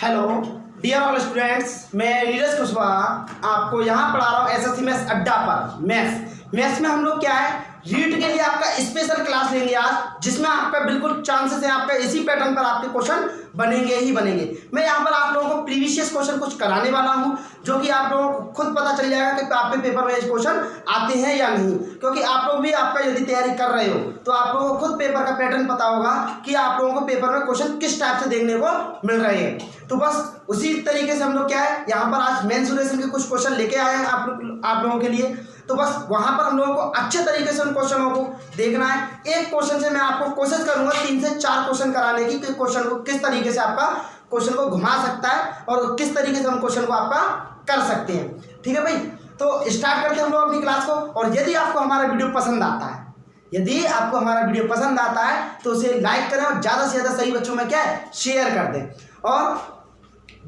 Hello dear all students, मैं नीरज कुशवाहा आपको यहाँ पढ़ा रहा हूँ एसएससी मैथ्स अड्डा पर। मैथ्स में हम लोग क्या है, रीट के लिए आपका स्पेशल क्लास लेंगे आज, जिसमें आपका बिल्कुल चांसेस है आपका इसी पैटर्न पर आपके क्वेश्चन बनेंगे ही बनेंगे। मैं यहाँ पर आप लोगों को प्रीवियस क्वेश्चन कुछ कराने वाला हूँ, जो कि आप लोगों को खुद पता चल जाएगा कि आपके पेपर में क्वेश्चन आते हैं या नहीं। क्योंकि आप लोग भी आपका यदि तैयारी कर रहे हो तो आप लोगों को खुद पेपर का पैटर्न पता होगा कि आप लोगों को पेपर में क्वेश्चन किस टाइप से देखने को मिल रहे हैं। तो बस उसी तरीके से हम लोग क्या है, यहाँ पर आज मेंसुरेशन के कुछ क्वेश्चन लेके आए हैं आप लोगों के लिए। तो बस वहां पर हम लोगों को अच्छे तरीके से उन क्वेश्चनों को देखना है। एक क्वेश्चन से मैं आपको कोशिश करूंगा 3 से 4 क्वेश्चन कराने की, कि क्वेश्चन को किस तरीके से आपका क्वेश्चन को घुमा सकता है और किस तरीके से हम क्वेश्चन को आपका कर सकते हैं। ठीक है भाई, तो स्टार्ट करते हैं हम लोग अपनी क्लास को। और यदि आपको हमारा वीडियो पसंद आता है, यदि आपको हमारा वीडियो पसंद आता है तो उसे लाइक करें और ज़्यादा से ज़्यादा सही बच्चों में क्या है, शेयर कर दें। और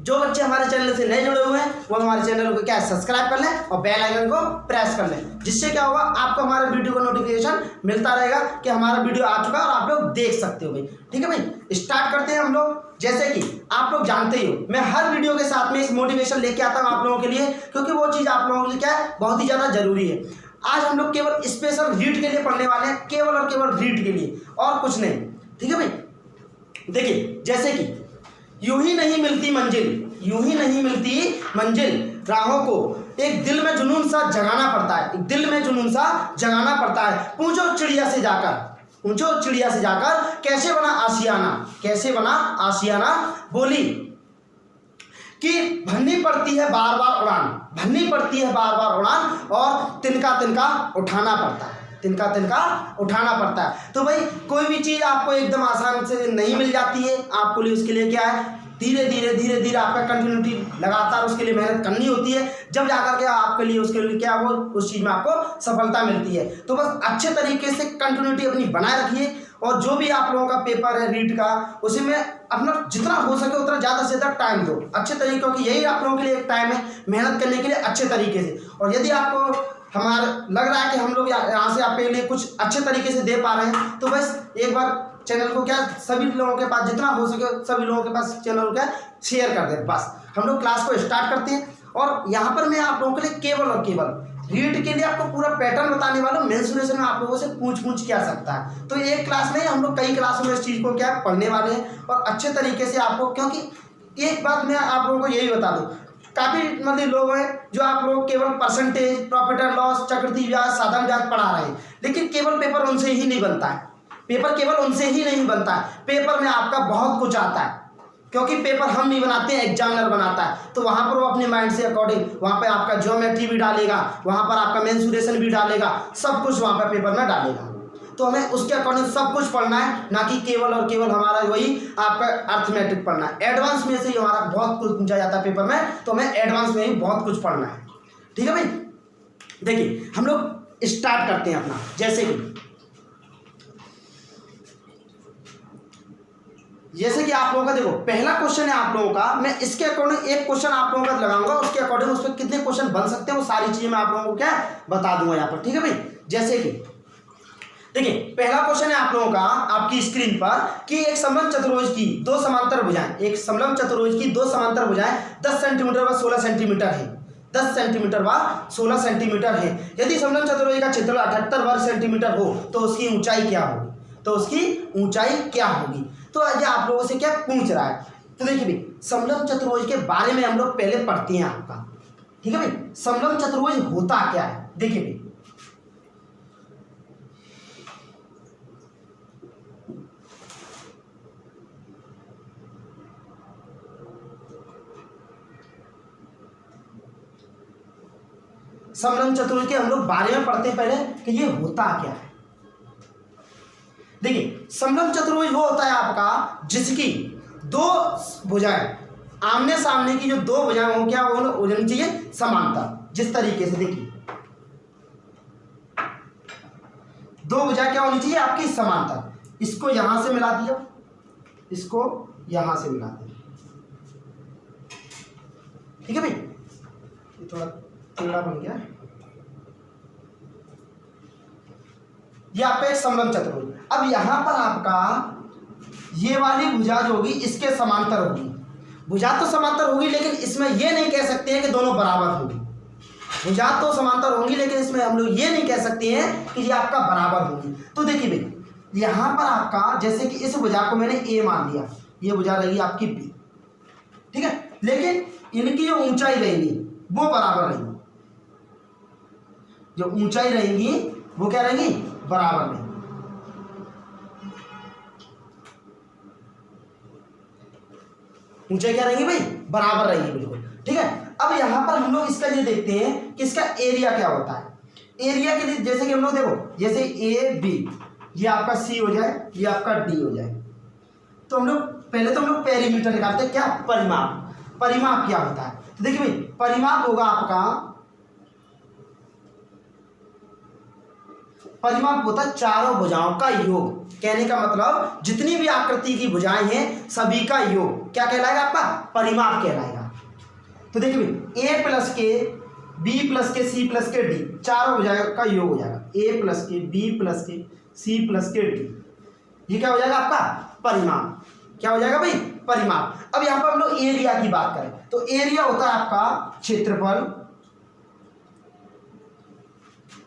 जो बच्चे हमारे चैनल से नए जुड़े हुए हैं वो हमारे चैनल को क्या है, सब्सक्राइब कर लें और बेल आइकन को प्रेस कर लें, जिससे क्या होगा, आपको हमारे वीडियो का नोटिफिकेशन मिलता रहेगा कि हमारा वीडियो आ चुका है और आप लोग देख सकते हो भाई। ठीक है भाई, स्टार्ट करते हैं हम लोग। जैसे कि आप लोग जानते ही हो, मैं हर वीडियो के साथ में एक मोटिवेशन लेके आता हूँ आप लोगों के लिए, क्योंकि वो चीज़ आप लोगों के लिए क्या है, बहुत ही ज़्यादा जरूरी है। आज हम लोग केवल स्पेशल रीड के लिए पढ़ने वाले हैं, केवल और केवल रीड के लिए, और कुछ नहीं। ठीक है भाई, देखिए जैसे कि यूं ही नहीं मिलती मंजिल, यूं ही नहीं मिलती मंजिल, राहों को एक दिल में जुनून सा जगाना पड़ता है, एक दिल में जुनून सा जगाना पड़ता है। पूछो चिड़िया से जाकर, पूछो चिड़िया से जाकर, कैसे बना आशियाना, कैसे बना आशियाना, बोली कि भरनी पड़ती है बार बार उड़ान, भरनी पड़ती है बार बार उड़ान, और तिनका तिनका उठाना पड़ता है, तिनका तिनका उठाना पड़ता है। तो भाई कोई भी चीज़ आपको एकदम आसान से नहीं मिल जाती है, आपको लिए उसके लिए क्या है, धीरे धीरे धीरे धीरे आपका कंटिन्यूटी लगातार उसके लिए मेहनत करनी होती है, जब जाकर के आपके लिए उसके लिए क्या, वो उस चीज़ में आपको सफलता मिलती है। तो बस अच्छे तरीके से कंटिन्यूटी अपनी बनाए रखिए, और जो भी आप लोगों का पेपर है रीड का, उसी में अपना जितना हो सके उतना ज़्यादा से ज़्यादा टाइम दो अच्छे तरीके, क्योंकि यही आप लोगों के लिए एक टाइम है मेहनत करने के लिए अच्छे तरीके से। और यदि आपको हमारा लग रहा है कि हम लोग यहाँ से आपके लिए कुछ अच्छे तरीके से दे पा रहे हैं, तो बस एक बार चैनल को क्या, सभी लोगों के पास जितना हो सके सभी लोगों के पास चैनल को क्या शेयर कर दें। बस हम लोग क्लास को स्टार्ट करते हैं। और यहाँ पर मैं आप लोगों के लिए केवल और केवल रीड के लिए आपको पूरा पैटर्न बताने वाला हूँ। मेंसुरेशन में आप लोगों से पूछ क्या सकता है, तो एक क्लास नहीं, हम लोग कई क्लासों में इस चीज़ को क्या पढ़ने वाले हैं, और अच्छे तरीके से आपको, क्योंकि एक बात मैं आप लोगों को यही बता दूँ, काफ़ी मतलब लोग हैं जो आप लोग केवल परसेंटेज, प्रॉफिट एंड लॉस, चक्रवृद्धि ब्याज, साधारण ब्याज पढ़ा रहे हैं, लेकिन केवल पेपर उनसे ही नहीं बनता है, पेपर केवल उनसे ही नहीं बनता है। पेपर में आपका बहुत कुछ आता है, क्योंकि पेपर हम नहीं बनाते हैं, एग्जामिनर बनाता है। तो वहाँ पर वो अपने माइंड से अकॉर्डिंग वहाँ पे आपका ज्योमेट्री भी डालेगा, वहाँ पर आपका मेंसुरेशन भी डालेगा, सब कुछ वहाँ पर पेपर में डालेगा। तो हमें उसके अकॉर्डिंग सब कुछ पढ़ना है, ना कि केवल और केवल हमारा वही आपका अर्थमेटिक पढ़ना है। एडवांस में से ही हमारा बहुत कुछ पूछा जाता है पेपर में, तो हमें एडवांस में ही बहुत कुछ पढ़ना है। ठीक है भाई, देखिए हम लोग स्टार्ट करते हैं अपना। जैसे कि आप लोगों का देखो पहला क्वेश्चन है आप लोगों का, मैं इसके अकॉर्डिंग एक क्वेश्चन आप लोगों का लगाऊंगा, उसके अकॉर्डिंग उस पर कितने क्वेश्चन बन सकते हैं वो सारी चीजें मैं आप लोगों को क्या बता दूंगा यहाँ पर। ठीक है भाई, जैसे कि देखिए पहला क्वेश्चन है आप लोगों का आपकी स्क्रीन पर, कि एक समलंब चतुर्भुज की 2 समांतर भुजाएं, एक समलंब चतुर्भुज की 2 समांतर भुजाएं 10 सेंटीमीटर व 16 सेंटीमीटर है, 10 सेंटीमीटर व 16 सेंटीमीटर है। यदि समलंब चतुर्भुज का क्षेत्रफल 78 वर्ग सेंटीमीटर हो तो उसकी ऊंचाई क्या होगी, तो उसकी ऊंचाई क्या होगी। तो ये आप लोगों से क्या पूछ रहा है। तो देखिए भाई, समलंब चतुर्भुज के बारे में हम लोग पहले पढ़ते हैं आपका। ठीक है भाई, समलंब चतुर्भुज होता क्या है। देखिए भाई, समलंब चतुर्भुज के हम लोग बारे में पढ़ते हैं पहले कि ये होता क्या है। देखिए समलंब चतुर्भुज वो होता है आपका जिसकी 2 भुजाएं, आमने सामने की जो 2 भुजाएं हो, क्या वो होनी चाहिए समांतर। जिस तरीके से देखिए 2 भुजाएं क्या होनी चाहिए आपकी समांतर। इसको यहां से मिला दिया, इसको यहां से मिला दिया। ठीक है भाई, ये थोड़ा टेढ़ा बन गया। ये आपका एक समलंब चतुर्भुज। अब यहाँ पर आपका ये वाली भुजा जो होगी इसके समांतर होगी। भुजा तो समांतर होगी, लेकिन इसमें ये नहीं कह सकते हैं कि दोनों बराबर होगी। भुजा तो समांतर होंगी, लेकिन इसमें हम लोग ये नहीं कह सकते हैं कि ये आपका बराबर होगी। तो देखिए भाई, यहाँ पर आपका जैसे कि इस भुजा को मैंने ए मान लिया, ये भुजा रहेगी आपकी बी, ठीक है, लेकिन इनकी जो ऊंचाई रहेगी वो बराबर रहेगी। जो ऊंचाई रहेगी वो क्या रहेगी, बराबर रहेगी। ऊंचाई क्या रहेगी भाई, बराबर रहेगी, बिल्कुल ठीक है। अब यहां पर हम लोग इसका ये देखते हैं कि इसका एरिया क्या होता है। एरिया के लिए जैसे कि हम लोग देखो, जैसे ए बी, ये आपका सी हो जाए, ये आपका डी हो जाए, तो हम लोग पहले तो हम लोग पेरीमीटर निकालते हैं, क्या, परिमाप। परिमाप क्या होता है, तो देखिए भाई, परिमाप होगा आपका, परिमाप होता है चारों भुजाओं का योग। कहने का मतलब जितनी भी आकृति की भुजाएं हैं सभी का योग क्या कहलाएगा, आपका परिमाप कहलाएगा। तो देखिए भाई, ए प्लस के, बी प्लस के, सी प्लस के, डी, चारों भुजाओं का योग हो जाएगा। ए प्लस के, बी प्लस के, सी प्लस के, डी, ये क्या हो जाएगा आपका परिमाप। क्या हो जाएगा भाई, परिमाप। अब यहाँ पर हम लोग एरिया की बात करें तो एरिया होता है आपका क्षेत्रफल।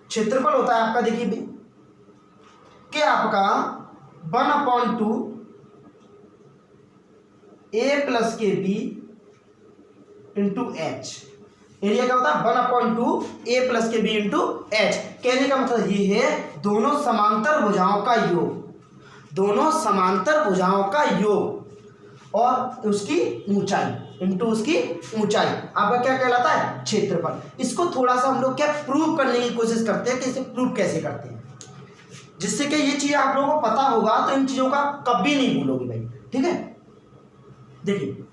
क्षेत्रफल होता है आपका, देखिए भाई, कि आपका 1/2 ए प्लस के बी इंटू एच। एरिया क्या होता है, 1/2 ए प्लस के बी इंटू एच। कहने का मतलब ये है दोनों समांतर भुजाओं का योग, दोनों समांतर भुजाओं का योग और उसकी ऊंचाई इंटू उसकी ऊंचाई आपका क्या कहलाता है, क्षेत्रफल। इसको थोड़ा सा हम लोग क्या प्रूव करने की कोशिश करते हैं कि इसे प्रूव कैसे करते हैं, जिससे कि ये चीज आप लोगों को पता होगा तो इन चीजों का कभी नहीं भूलोगे भाई, ठीक है। देखिए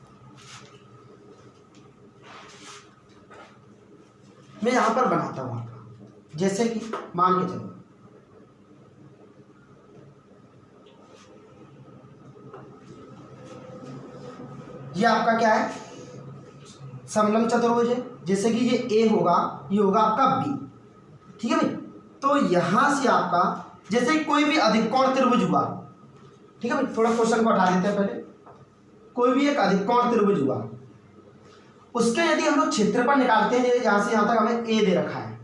मैं यहां पर बनाता हूं आपका, जैसे कि मान के चलो ये आपका क्या है, समलंब चतुर्भुज है। जैसे कि ये ए होगा, ये होगा आपका बी, ठीक है भाई। तो यहां से आपका जैसे कोई भी अधिकोण त्रिभुज हुआ, ठीक है भाई, थोड़ा क्वेश्चन को हटा देते हैं पहले। कोई भी एक अधिकोण त्रिभुज हुआ, उसके यदि हम लोग क्षेत्रफल निकालते हैं, यहां से यहां तक हमें ए दे रखा है,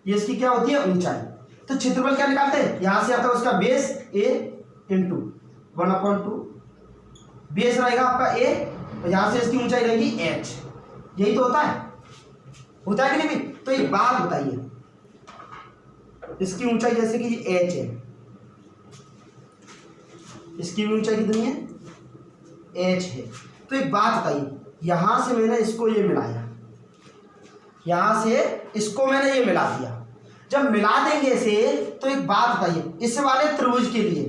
ये इसकी क्या होती है, ऊंचाई। तो क्षेत्रफल क्या निकालते हैं, यहां से आता है उसका बेस ए इंटू 1/2, बेस रहेगा आपका ए, और यहां से इसकी ऊंचाई रहेगी एच। यही तो होता है कि नहीं भी। तो एक बात बताइए, इसकी ऊंचाई जैसे कि ये एच है, इसकी भी ऊंचाई कितनी है, एच है। तो एक बात बताइए, यहां से मैंने इसको ये मिलाया, यहां से इसको मैंने ये मिला दिया, जब मिला देंगे इसे तो एक बात बताइए, इस वाले त्रिभुज के लिए,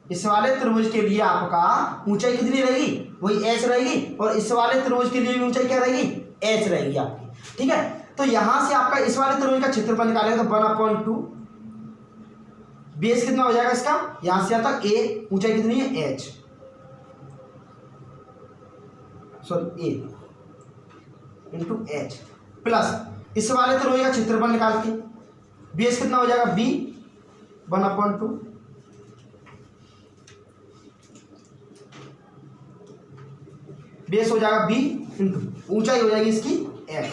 इस वाले त्रिभुज के लिए आपका ऊंचाई कितनी रहेगी, वही एच रहेगी, और इस वाले त्रिभुज के लिए भी ऊंचाई क्या रहेगी, एच रहेगी आपकी, ठीक है। तो यहां से आपका इस वाले त्रिभुज का क्षेत्रफल निकालेगा तो 1/2, बेस कितना हो जाएगा इसका, यहां से आता ए, ऊंचाई कितनी है एच, सॉरी ए इंटू एच, प्लस इस वाले त्रिभुज का क्षेत्रफल निकालते, बेस कितना हो जाएगा बी 1/2, बेस हो जाएगा बी इंटू ऊंचाई हो जाएगी इसकी एच।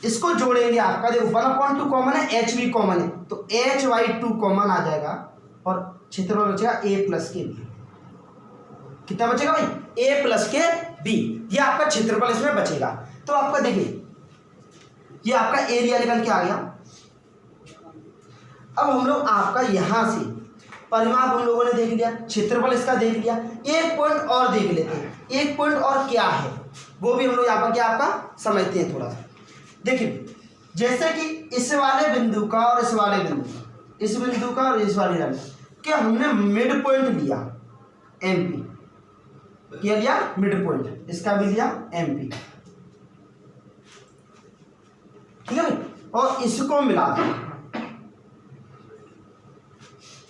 इसको जोड़ेंगे आपका, देखो 1/2 कॉमन है, एच भी कॉमन है, तो h/2 कॉमन आ जाएगा और क्षेत्रफल बचेगा a प्लस के बी। कितना बचेगा भाई, a प्लस के बी, ये आपका क्षेत्रफल इसमें बचेगा। तो आपका देखिए ये आपका एरिया निकल के आ गया। अब हम लोग आपका यहां से परिमाप हम लोगों ने देख लिया, क्षेत्रफल इसका देख लिया, एक पॉइंट और देख लेते हैं। एक पॉइंट और क्या है वो भी हम लोग यहाँ पर क्या आपका समझते हैं थोड़ा सा। देखिए जैसे कि इस वाले बिंदु का और इस वाले बिंदु का, इस बिंदु का और इस वाले बिंदु क्या हमने मिड पॉइंट लिया MP, क्या लिया मिड पॉइंट, इसका भी लिया MP, ठीक है, और इसको मिला दिया,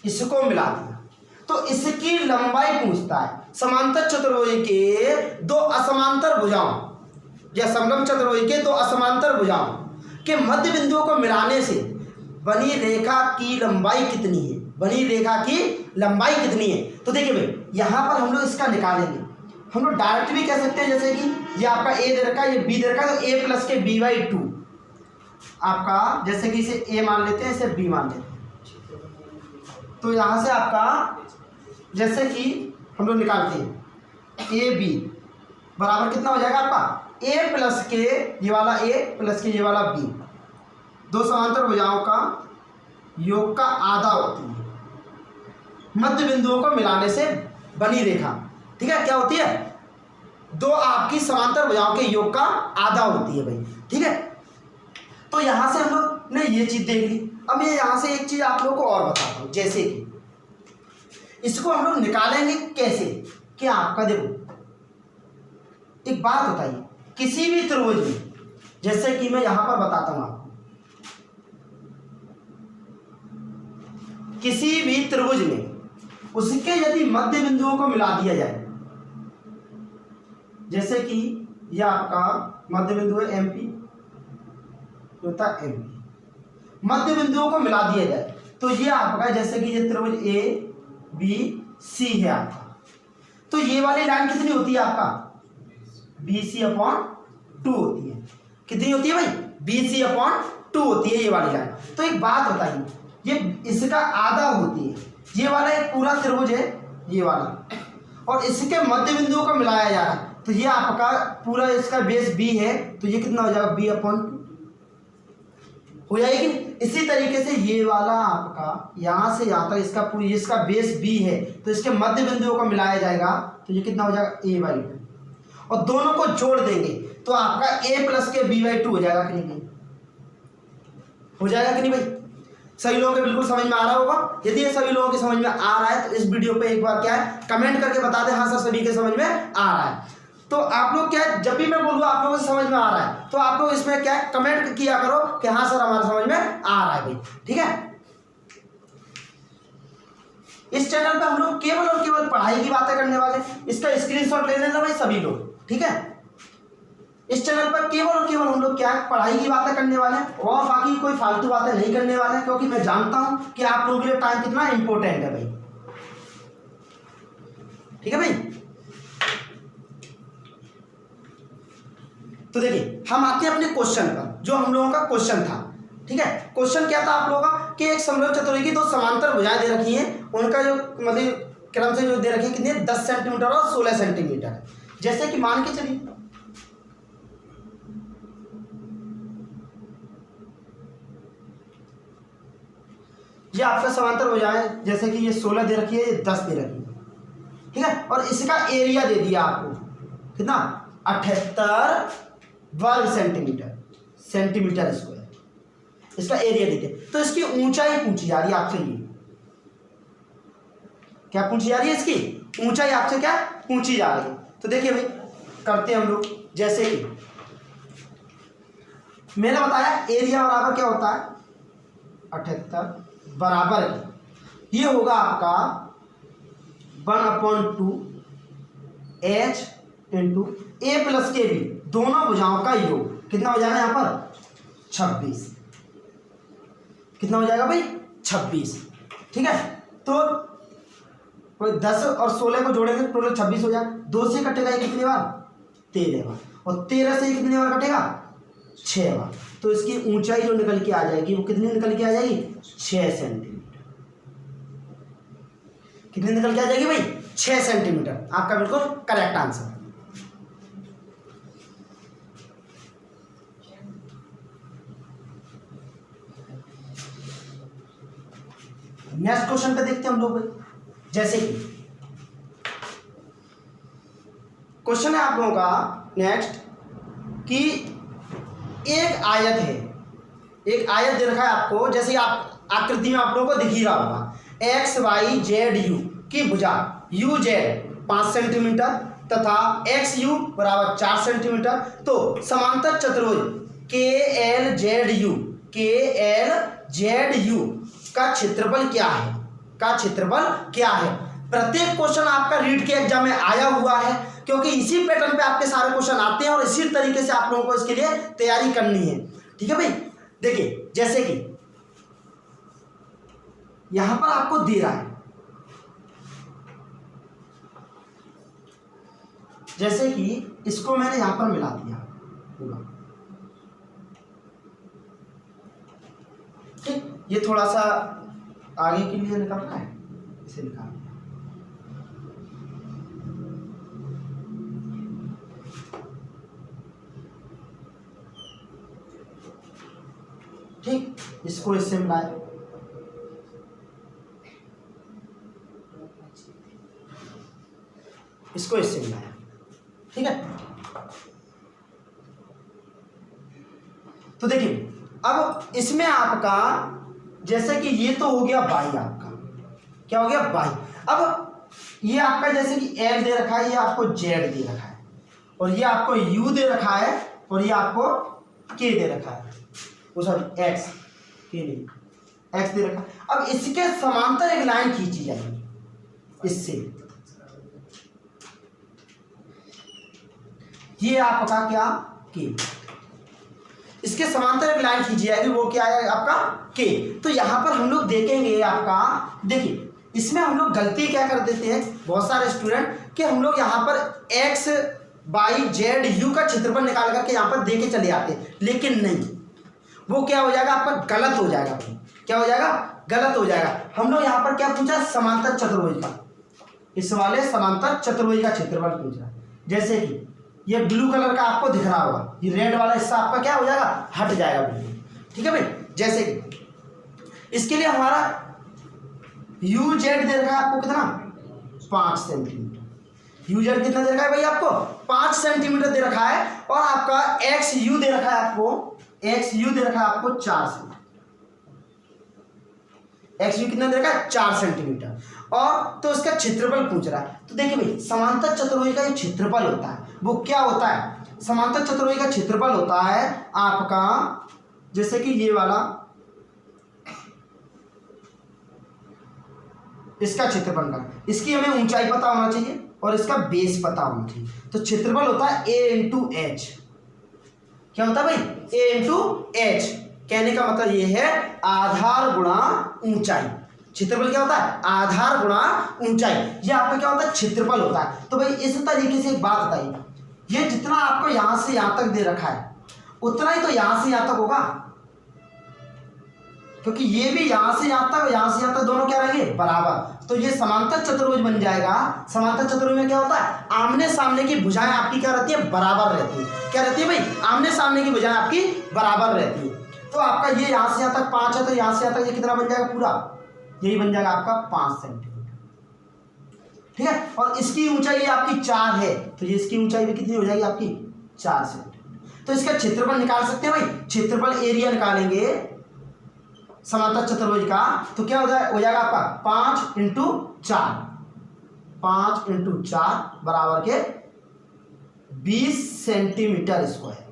इसको मिला दिया, तो इसकी लंबाई पूछता है। समांतर चतुर्भुज के दो असमांतर भुजाओं, या समलंब चतुर्भुज के दो असमांतर भुजाओं के मध्य बिंदुओं को मिलाने से बनी रेखा की लंबाई कितनी है, बनी रेखा की लंबाई कितनी है। तो देखिए भाई यहाँ पर हम लोग इसका निकालेंगे, हम लोग डायरेक्ट भी कह सकते हैं, जैसे कि ये आपका ए दे रखा है, ये बी दे रखा है, तो ए प्लस के बी बाई 2 आपका, जैसे कि इसे ए मान लेते हैं, इसे बी मान लेते हैं। तो यहाँ से आपका जैसे कि हम लोग निकालते हैं ए बी बराबर कितना हो जाएगा आपका ए प्लस के ये वाला ए प्लस के ये वाला बी, दो समांतर भुजाओं का योग का आधा होती है मध्य बिंदुओं को मिलाने से बनी रेखा। ठीक है, क्या होती है, दो आपकी समांतर भुजाओं के योग का आधा होती है भाई। ठीक है, तो यहां से हम लोग ने ये चीज देख ली। अब मैं यहां से एक चीज आप लोगों को और बताता हूं, जैसे कि इसको हम लोग निकालेंगे कैसे, कि आपका देखो एक बात बताइए, किसी भी त्रिभुज में, जैसे कि मैं यहां पर बताता हूं आपको, किसी भी त्रिभुज में उसके यदि मध्य बिंदुओं को मिला दिया जाए, जैसे कि यह आपका मध्य बिंदु है एमपी, होता है एमपी, मध्य बिंदुओं को मिला दिया जाए तो ये आपका, जैसे कि ये त्रिभुज ए बी सी है आपका, तो ये वाली लाइन कितनी होती है आपका बी सी अपॉन 2 होती है। कितनी होती है भाई, बी सी अपॉन 2 होती है ये वाली लाइन। तो एक बात बताइए, ये इसका आधा होती है, ये वाला एक पूरा त्रिभुज है ये वाला, और इसके मध्य बिंदुओं को मिलाया जा रहा है, तो ये आपका पूरा इसका बेस बी है, तो ये कितना हो जाएगा बी अपॉन 2 हो जाएगी। इसी तरीके से ये वाला आपका यहाँ से यहाँ तक इसका बेस बी है, तो इसके मध्य बिंदुओं को मिलाया जाएगा, तो ये कितना हो जाएगा ए बाई 2, और दोनों को जोड़ देंगे तो आपका ए प्लस के बी बाई 2 हो जाएगा कि नहीं, हो जाएगा कि नहीं भाई। सभी लोगों को बिल्कुल समझ में आ रहा होगा। यदि ये सभी लोगों की समझ में आ रहा है तो इस वीडियो पे एक बार क्या है कमेंट करके बता दें, हाँ सर सभी के समझ में आ रहा है। तो आप लोग क्या है, जब भी मैं बोलूँ आप लोगों को समझ में आ रहा है तो आप लोग इसमें क्या है कमेंट किया करो कि हाँ सर हमारे समझ में आ रहा है भाई। ठीक है, इस चैनल पे हम लोग केवल और केवल पढ़ाई की बातें करने वाले, इसका स्क्रीनशॉट ले लेना भाई सभी लोग। ठीक है, इस चैनल पर केवल और केवल हम लोग क्या है पढ़ाई की बातें करने वाले हैं, और बाकी कोई फालतू बातें नहीं करने वाले हैं, क्योंकि मैं जानता हूं कि आप लोगों के लिए टाइम कितना इंपॉर्टेंट है भाई। ठीक है भाई, तो देखिए हम आते हैं अपने क्वेश्चन पर, जो हम लोगों का क्वेश्चन था। ठीक है, क्वेश्चन क्या था आप लोगों का कि एक समलंब चतुर्भुज की दो समांतर भुजाएं दे रखी हैं, उनका जो मतलब क्रम से जो दे रखी है कितने 10 सेंटीमीटर और 16 सेंटीमीटर है। जैसे कि मान के चलिए ये आपका समांतर भुजाएं, जैसे कि ये 16 दे रखी है, ये 10 दे रखी है। ठीक है, और इसका एरिया दे दिया आपको कितना 78 वर्ग सेंटीमीटर स्क्वायर इसका एरिया देते। तो इसकी ऊंचाई पूछी जा रही है आपसे, ये क्या पूछी जा रही है, इसकी ऊंचाई आपसे क्या पूछी जा रही है। तो देखिए भाई करते हैं हम लोग, जैसे कि मैंने बताया एरिया बराबर क्या होता है 78 बराबर ये होगा आपका 1/2 h इंटू ए प्लस के बी, दोनों भुजाओं का योग कितना हो जाएगा यहाँ पर 26, कितना हो जाएगा भाई 26। ठीक है, तो कोई 10 और 16 को जोड़ेंगे तो टोटल 26 हो जाएगा। 2 से कटेगा ये कितनी बार 13 बार, और 13 से ये कितनी बार कटेगा 6 बार। तो इसकी ऊंचाई जो निकल के आ जाएगी वो कितनी निकल के आ जाएगी 6 सेंटीमीटर। कितनी निकल के आ जाएगी भाई 6 सेंटीमीटर, आपका बिल्कुल करेक्ट आंसर। नेक्स्ट क्वेश्चन पे देखते हैं हम लोग। जैसे कि क्वेश्चन है आप लोगों का नेक्स्ट कि एक आयत है, एक आयत दे रखा है आपको, जैसे आप आकृति में आप लोगों को दिख ही रहा होगा एक्स वाई जेड यू की भुजा यू जेड 5 सेंटीमीटर तथा एक्स यू बराबर 4 सेंटीमीटर। तो समांतर चतुर्भुज के एल जेड यू का क्षेत्रफल क्या है, प्रत्येक क्वेश्चन आपका रीट के एग्जाम में आया हुआ है क्योंकि इसी पैटर्न पे आपके सारे क्वेश्चन आते हैं और इसी तरीके से आप लोगों को इसके लिए तैयारी करनी है। ठीक है भाई, देखिए जैसे कि यहां पर आपको दे रहा है, जैसे कि इसको मैंने यहां पर मिला दिया पूरा, ठीक, ये थोड़ा सा आगे के लिए निकल रहा है, इसे निकाल दिया। ठीक, इसको इससे मिलाए, इसको इससे मिलाया। ठीक है, तो देखिए अब इसमें आपका जैसे कि ये तो हो गया बाई, आपका क्या हो गया बाई। अब ये आपका जैसे कि एल दे रखा है, ये आपको जेड दे रखा है, और ये आपको यू दे रखा है, और ये आपको के दे रखा है, वो सॉरी एक्स, के नहीं एक्स दे रखा है। अब इसके समांतर एक लाइन खींची जाएगी इससे, ये आपका क्या के, इसके समांतर एक लाइन खींची जाएगी, वो क्या है आपका के। तो यहां पर हम लोग देखेंगे आपका, देखिए इसमें हम लोग गलती क्या कर देते हैं बहुत सारे स्टूडेंट, कि हम लोग यहाँ पर एक्स वाई जेड यू का क्षेत्रफल निकाल करके यहाँ पर दे के चले आते हैं, लेकिन नहीं, वो क्या हो जाएगा आपका गलत हो जाएगा। क्या हो जाएगा, गलत हो जाएगा। हम लोग यहाँ पर क्या पूछा, समांतर चतुर्भुज का, इस वाले समांतर चतुर्भुज का क्षेत्रफल पूछा। जैसे कि ये ब्लू कलर का आपको दिख रहा होगा, ये रेड वाला हिस्सा आपका क्या हो जाएगा, हट जाएगा बिल्कुल। ठीक है भाई, जैसे कि इसके लिए हमारा यू जेड दे रखा है आपको कितना, 5 सेंटीमीटर। यू जेड कितना दे रखा है भाई आपको, 5 सेंटीमीटर दे रखा है, और आपका एक्स यू दे रखा है आपको, एक्स यू दे रखा है आपको 4 सेंटीमीटर। एक्स यू कितना दे रखा है, 4 सेंटीमीटर, और तो इसका क्षेत्रफल पूछ रहा है। तो देखिए भाई समांतर चतुर्भुज का जो क्षेत्रफल होता है वो क्या होता है, समांतर चतुर्भुज का क्षेत्रफल होता है आपका, जैसे कि ये वाला इसका क्षेत्रफल का, इसकी हमें ऊंचाई पता होना चाहिए और इसका बेस पता होना चाहिए। तो क्षेत्रफल होता है a इंटू एच। क्या होता है भाई, a इंटू एच, कहने का मतलब ये है आधार गुणा ऊंचाई। क्षेत्रफल क्या होता है, आधार गुणा ऊंचाई, ये आपका क्या होता है, क्षेत्रफल होता है। तो भाई इस तरीके से एक बात बताइए, ये जितना आपको यहां से यहां तक दे रखा है उतना ही तो यहां से यहां तक होगा, क्योंकि ये भी यहां से यहां तक, यहां से यहां तक दोनों क्या रहेंगे, बराबर। तो ये समांतर चतुर्भुज बन जाएगा। समांतर चतुर्भुज में क्या होता है, आमने सामने की भुजाएं आपकी क्या रहती है, बराबर रहती है। क्या रहती है भाई, आमने सामने की भुजाएं आपकी बराबर रहती है। तो आपका ये यहां से यहां तक 5 है, तो यहां से यहां तक ये कितना बन जाएगा, पूरा यही बन जाएगा आपका 5 सेंटीमीटर। ठीक है, और इसकी ऊंचाई आपकी 4 है, तो ये इसकी ऊंचाई भी कितनी हो जाएगी आपकी, 4 सेंटीमीटर। तो इसका क्षेत्रफल निकाल सकते हैं भाई, क्षेत्रफल एरिया निकालेंगे समांतर चतुर्भुज का, तो क्या हो जाएगा आपका 5 इंटू 4, 5 इंटू 4 बराबर के 20 सेंटीमीटर स्क्वायर।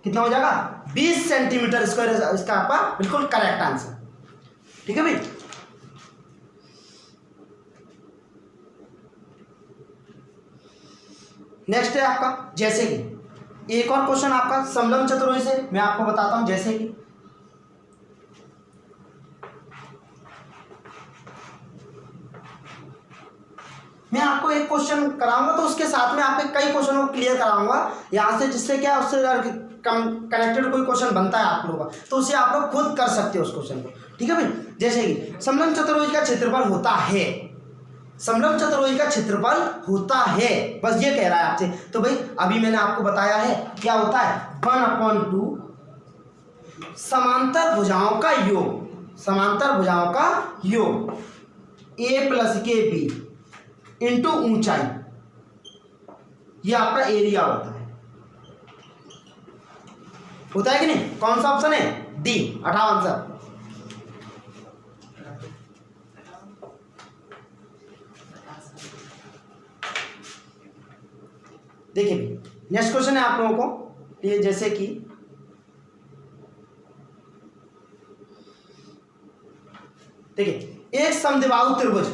कितना हो जाएगा, 20 सेंटीमीटर स्क्वायर, इसका आपका बिल्कुल करेक्ट आंसर। ठीक है भाई, नेक्स्ट है आपका, जैसे कि एक और क्वेश्चन आपका समलंब चतुर्भुज से मैं आपको बताता हूं। जैसे कि मैं आपको एक क्वेश्चन कराऊंगा, तो उसके साथ में आपके कई क्वेश्चनों को क्लियर कराऊंगा यहां से, जिससे क्या उससे कनेक्टेड कोई क्वेश्चन बनता है आप लोगों का, तो उसे आप लोग खुद कर सकते हो उस क्वेश्चन को। ठीक है भाई, जैसे कि समलंब चतुर्भुज का क्षेत्रफल होता है, समलंब चतुर्भुज का क्षेत्रफल होता है, बस ये कह रहा है आपसे। तो भाई अभी मैंने आपको बताया है क्या होता है, 1/2 समांतर भुजाओं का योग, समांतर भुजाओं का योग a प्लस के बी इंटू ऊंचाई, ये आपका एरिया होता है। होता है कि नहीं, कौन सा ऑप्शन है, डी 58 आंसर। देखिए नेक्स्ट क्वेश्चन है आप लोगों को, ये जैसे कि देखिए एक समद्विबाहु त्रिभुज,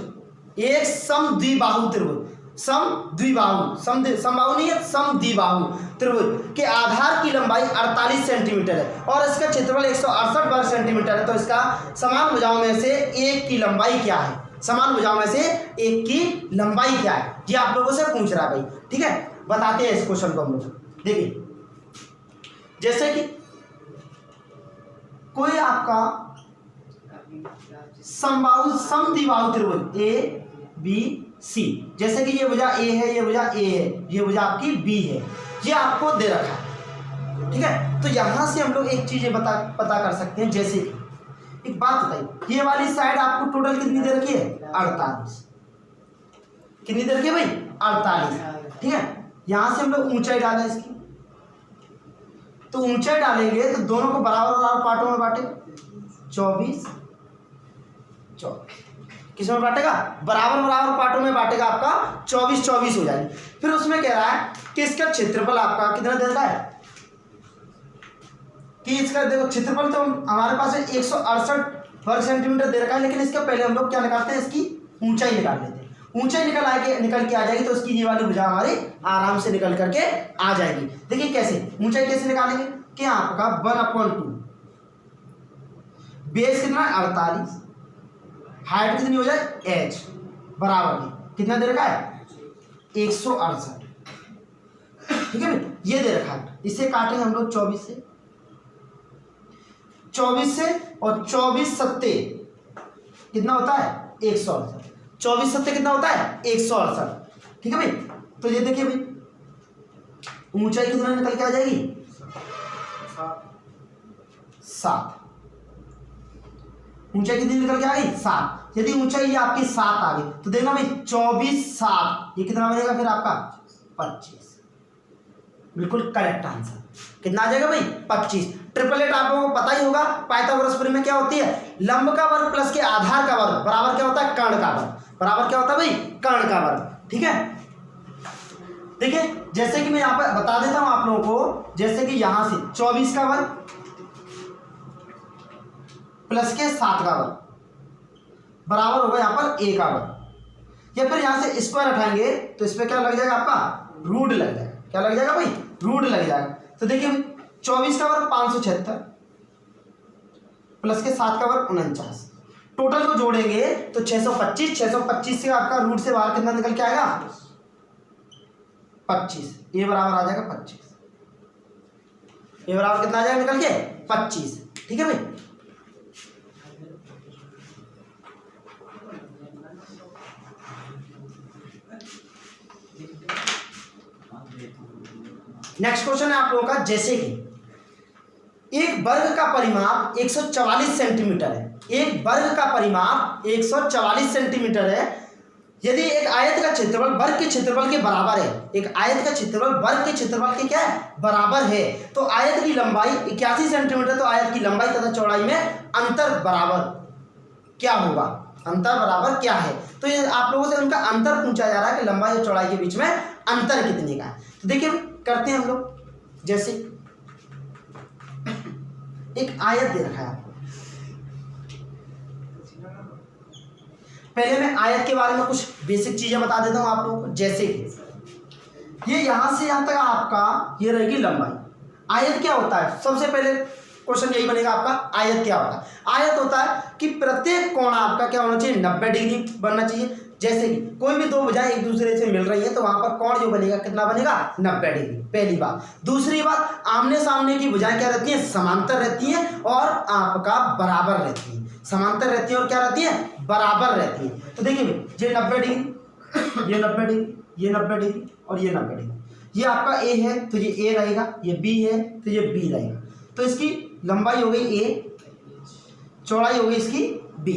एक समद्विबाहु त्रिभुज, समबाहु नहीं है, समद्विबाहु त्रिभुज के आधार की लंबाई 48 सेंटीमीटर है और इसका क्षेत्रफल 168 वर्ग सेंटीमीटर है। तो इसका समान भुजाओं में से एक की लंबाई क्या है? समान भुजाओं में से एक की लंबाई क्या है, ये आप लोगों से पूछ रहा है भाई। ठीक है, बताते हैं इस क्वेश्चन को हम लोग। देखिए, जैसे कि कोई आपका समद्विबाहु त्रिभुज ए बी सी, जैसे कि ये भुजा ए है, ये भुजा ए है, ये भुजा आपकी बी है, ये आपको दे रखा है। ठीक है, तो यहां से हम लोग एक चीज पता कर सकते हैं। जैसे एक बात बताइए, ये वाली साइड आपको टोटल कितनी दे रखी है? 48। कितनी दे रखी है भाई? 48। ठीक है, यहां से हम लोग ऊंचाई डालें इसकी, तो ऊंचाई डालेंगे तो दोनों को बराबर पार्टों में बांटे, 24 किस में बांटेगा? बराबर पार्टों में बांटेगा, आपका 24 हो जाएगी। फिर उसमें कह रहा है कि इसका क्षेत्रफल आपका कितना देता है, कि इसका देखो क्षेत्रफल तो हमारे पास 168 वर्ग सेंटीमीटर दे रखा है, लेकिन इसका पहले हम लोग क्या निकालते हैं? इसकी ऊंचाई निकाल लेते हैं। ऊंचाई निकल के आ जाएगी तो इसकी ये वाली भुजा हमारी आराम से निकल करके आ जाएगी। देखिए कैसे, ऊंचाई कैसे निकालेंगे कि आपका 1/2 बेस कितना है? 48, हाइट कितनी हो जाए? h बराबर की कितना दे रखा है? 168। ठीक है भाई, ये दे रखा है। इसे काटेंगे हम लोग 24 से और 24 सत्ते कितना होता है? 168। 24 सत्ते कितना होता है? 168। ठीक है भाई, तो ये देखिए भाई, ऊंचाई कितना निकल के आ जाएगी? 7। ऊंचाई कितनी निकल के आ गई? 7। यदि ऊंचाई ये आपकी 7 आ गई तो देखना भाई 24 7, ये कितना बनेगा फिर आपका? 25। बिल्कुल करेक्ट आंसर। कितना आ जाएगा भाई? 25। ट्रिपलेट आप लोगों को पता ही होगा, पाइथागोरस प्रमेय में क्या होती है? लंब का वर्ग प्लस के आधार का वर्ग बराबर क्या होता है? कर्ण का वर्ग। बराबर क्या होता है भाई? कर्ण का वर्ग। ठीक है, देखिए जैसे कि मैं यहाँ पर बता देता हूं आप लोगों को, जैसे कि यहां से 24 का वर्ग प्लस के 7 का वर्ग बराबर होगा यहाँ पर a का वर्ग, या फिर यहाँ से स्क्वायर उठाएंगे तो इसमें क्या लग जाएगा? आपका रूट लग जाएगा। क्या लग जाएगा भाई? रूट लग जाएगा। तो देखिए 24 का वर्ग 576 प्लस के 7 का वर्ग 49, टोटल को जोड़ेंगे तो 625 से आपका रूट से बाहर कितना निकल के आएगा? 25। ये बराबर आ जाएगा 25। ये बराबर कितना आ जाएगा निकल के? 25। ठीक है भाई, नेक्स्ट क्वेश्चन है आप लोगों का। जैसे कि एक वर्ग का परिमाप 144 सेंटीमीटर है, एक वर्ग का परिमाप 144 सेंटीमीटर है। यदि एक आयत का क्षेत्रफल वर्ग के क्षेत्रफल के बराबर है, एक आयत का क्षेत्रफल वर्ग के क्षेत्रफल के क्या है? बराबर है, तो आयत की लंबाई 81 सेंटीमीटर, तो आयत की लंबाई तथा चौड़ाई में अंतर बराबर क्या होगा? अंतर बराबर क्या है? तो ये आप लोगों से उनका अंतर पूछा जा रहा है कि लंबाई और चौड़ाई के बीच में अंतर कितने का है। तो देखिए करते हैं हम लोग। जैसे एक आयत दे रखा है आपको, पहले मैं आयत के बारे में कुछ बेसिक चीजें बता देता हूं आप लोगों को। जैसे कि ये यहां से यहां तक आपका ये रहेगी लंबाई। आयत क्या होता है? सबसे पहले क्वेश्चन यही बनेगा आपका, आयत क्या होता है? आयत होता है कि प्रत्येक कोण आपका क्या होना चाहिए? 90 डिग्री बनना चाहिए। जैसे कि कोई भी दो भुजाएं एक दूसरे से मिल रही है तो वहां पर कोण जो बनेगा कितना बनेगा? 90 डिग्री। पहली बात। दूसरी बात, आमने सामने की भुजाएं क्या रहती हैं? समांतर रहती हैं और आपका बराबर रहती हैं। समांतर रहती है और क्या रहती है? बराबर रहती है। तो देखिए ये 90 डिग्री, ये 90 डिग्री, ये 90 डिग्री और ये 90 डिग्री। ये आपका ए है तो ये ए रहेगा, ये बी है तो ये बी रहेगा। तो इसकी लंबाई हो गई ए, चौड़ाई हो गई इसकी बी।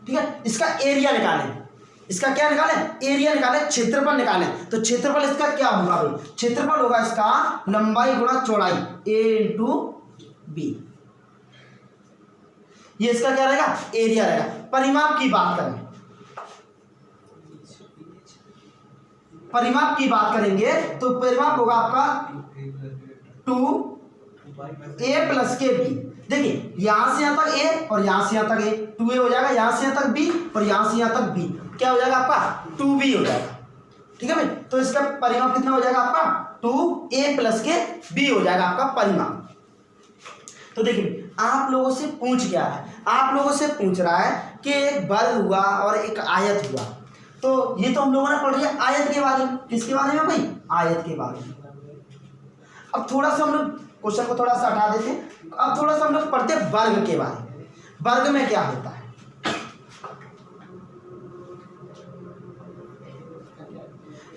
ठीक है, इसका एरिया निकालें। इसका क्या निकालें? एरिया निकालें, क्षेत्रफल निकालें। तो क्षेत्रफल इसका क्या होगा भाई? क्षेत्रफल होगा इसका लंबाई गुणा चौड़ाई, ए इंटू बी। ये इसका क्या रहेगा? एरिया रहेगा। परिमाप की बात करें, परिमाप की बात करेंगे तो परिमाप होगा आपका 2a प्लस के बी। देखिए यहां से यहां तक a और यहां से यहां तक a, 2a हो जाएगा, यहां से यहां तक b और यहां से यहां तक b, क्या हो जाएगा आपका? 2b हो जाएगा। ठीक है भाई। तो इसका परिमाप कितना हो जाएगा आपका 2a प्लस के b हो जाएगा आपका परिमाप। तो देखिए आप लोगों से पूछ क्या है, आप लोगों से पूछ रहा है कि एक वर्ग हुआ और एक आयत हुआ। तो ये तो हम लोगों ने पढ़ लिया आयत के बारे में। किसके बारे में भाई? आयत के बारे में। अब थोड़ा सा हम लोग क्वेश्चन को थोड़ा सा हटा देते हैं, अब थोड़ा सा हम लोग पढ़ते हैं वर्ग के बारे में। वर्ग में क्या होता है?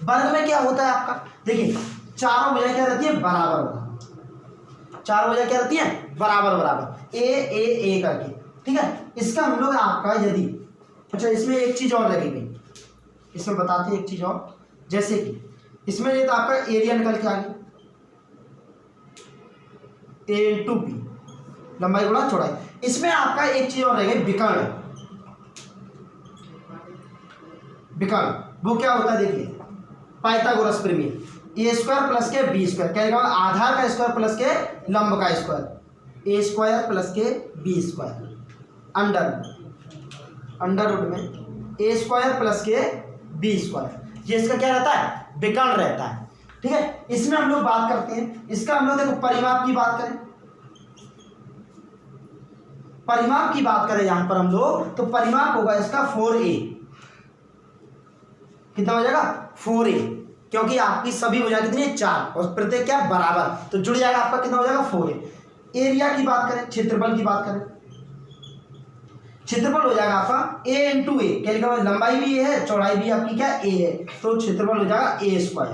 वर्ग में क्या होता है आपका, देखिए चारों भुजाएं क्या रहती है? बराबर बराबर। चार भुजाएं क्या रहती है? बराबर बराबर, ए करके, ठीक है। इसका हम लोग आपका यदि, अच्छा इसमें एक चीज और लगेगी, इसमें बताते हैं एक चीज और, जैसे कि इसमें ये तो आपका एरिया निकल के आ गया A/B, लंबाई गुणा चौड़ाई। इसमें आपका एक चीज और रहेगी विकर्ण। विकर्ण वो क्या होता है? देखिए पाइथागोरस प्रमेय, a² प्लस के b², क्या लिखा हुआ? आधार का स्क्वायर प्लस के लंब का स्क्वायर, a² प्लस के b², अंडर रूट में a² प्लस के b²। ये इसका क्या रहता है? विकर्ण रहता है, ठीक है। इसमें हम लोग बात करते हैं, इसका हम लोग देखो परिमाप की बात करें, परिमाप की बात करें यहां पर हम लोग, तो परिमाप होगा इसका 4a। कितना हो जाएगा? 4a, क्योंकि आपकी सभी भुजाएं कितनी है? 4, और प्रत्येक क्या? बराबर, तो जुड़ जाएगा आपका कितना हो जाएगा? 4a। एरिया की बात करें, क्षेत्रफल की बात करें, क्षेत्रफल हो जाएगा आपका a×a, क्या लिखा हुआ? लंबाई भी a है, चौड़ाई भी आपकी क्या? a है, तो क्षेत्रफल हो जाएगा a²।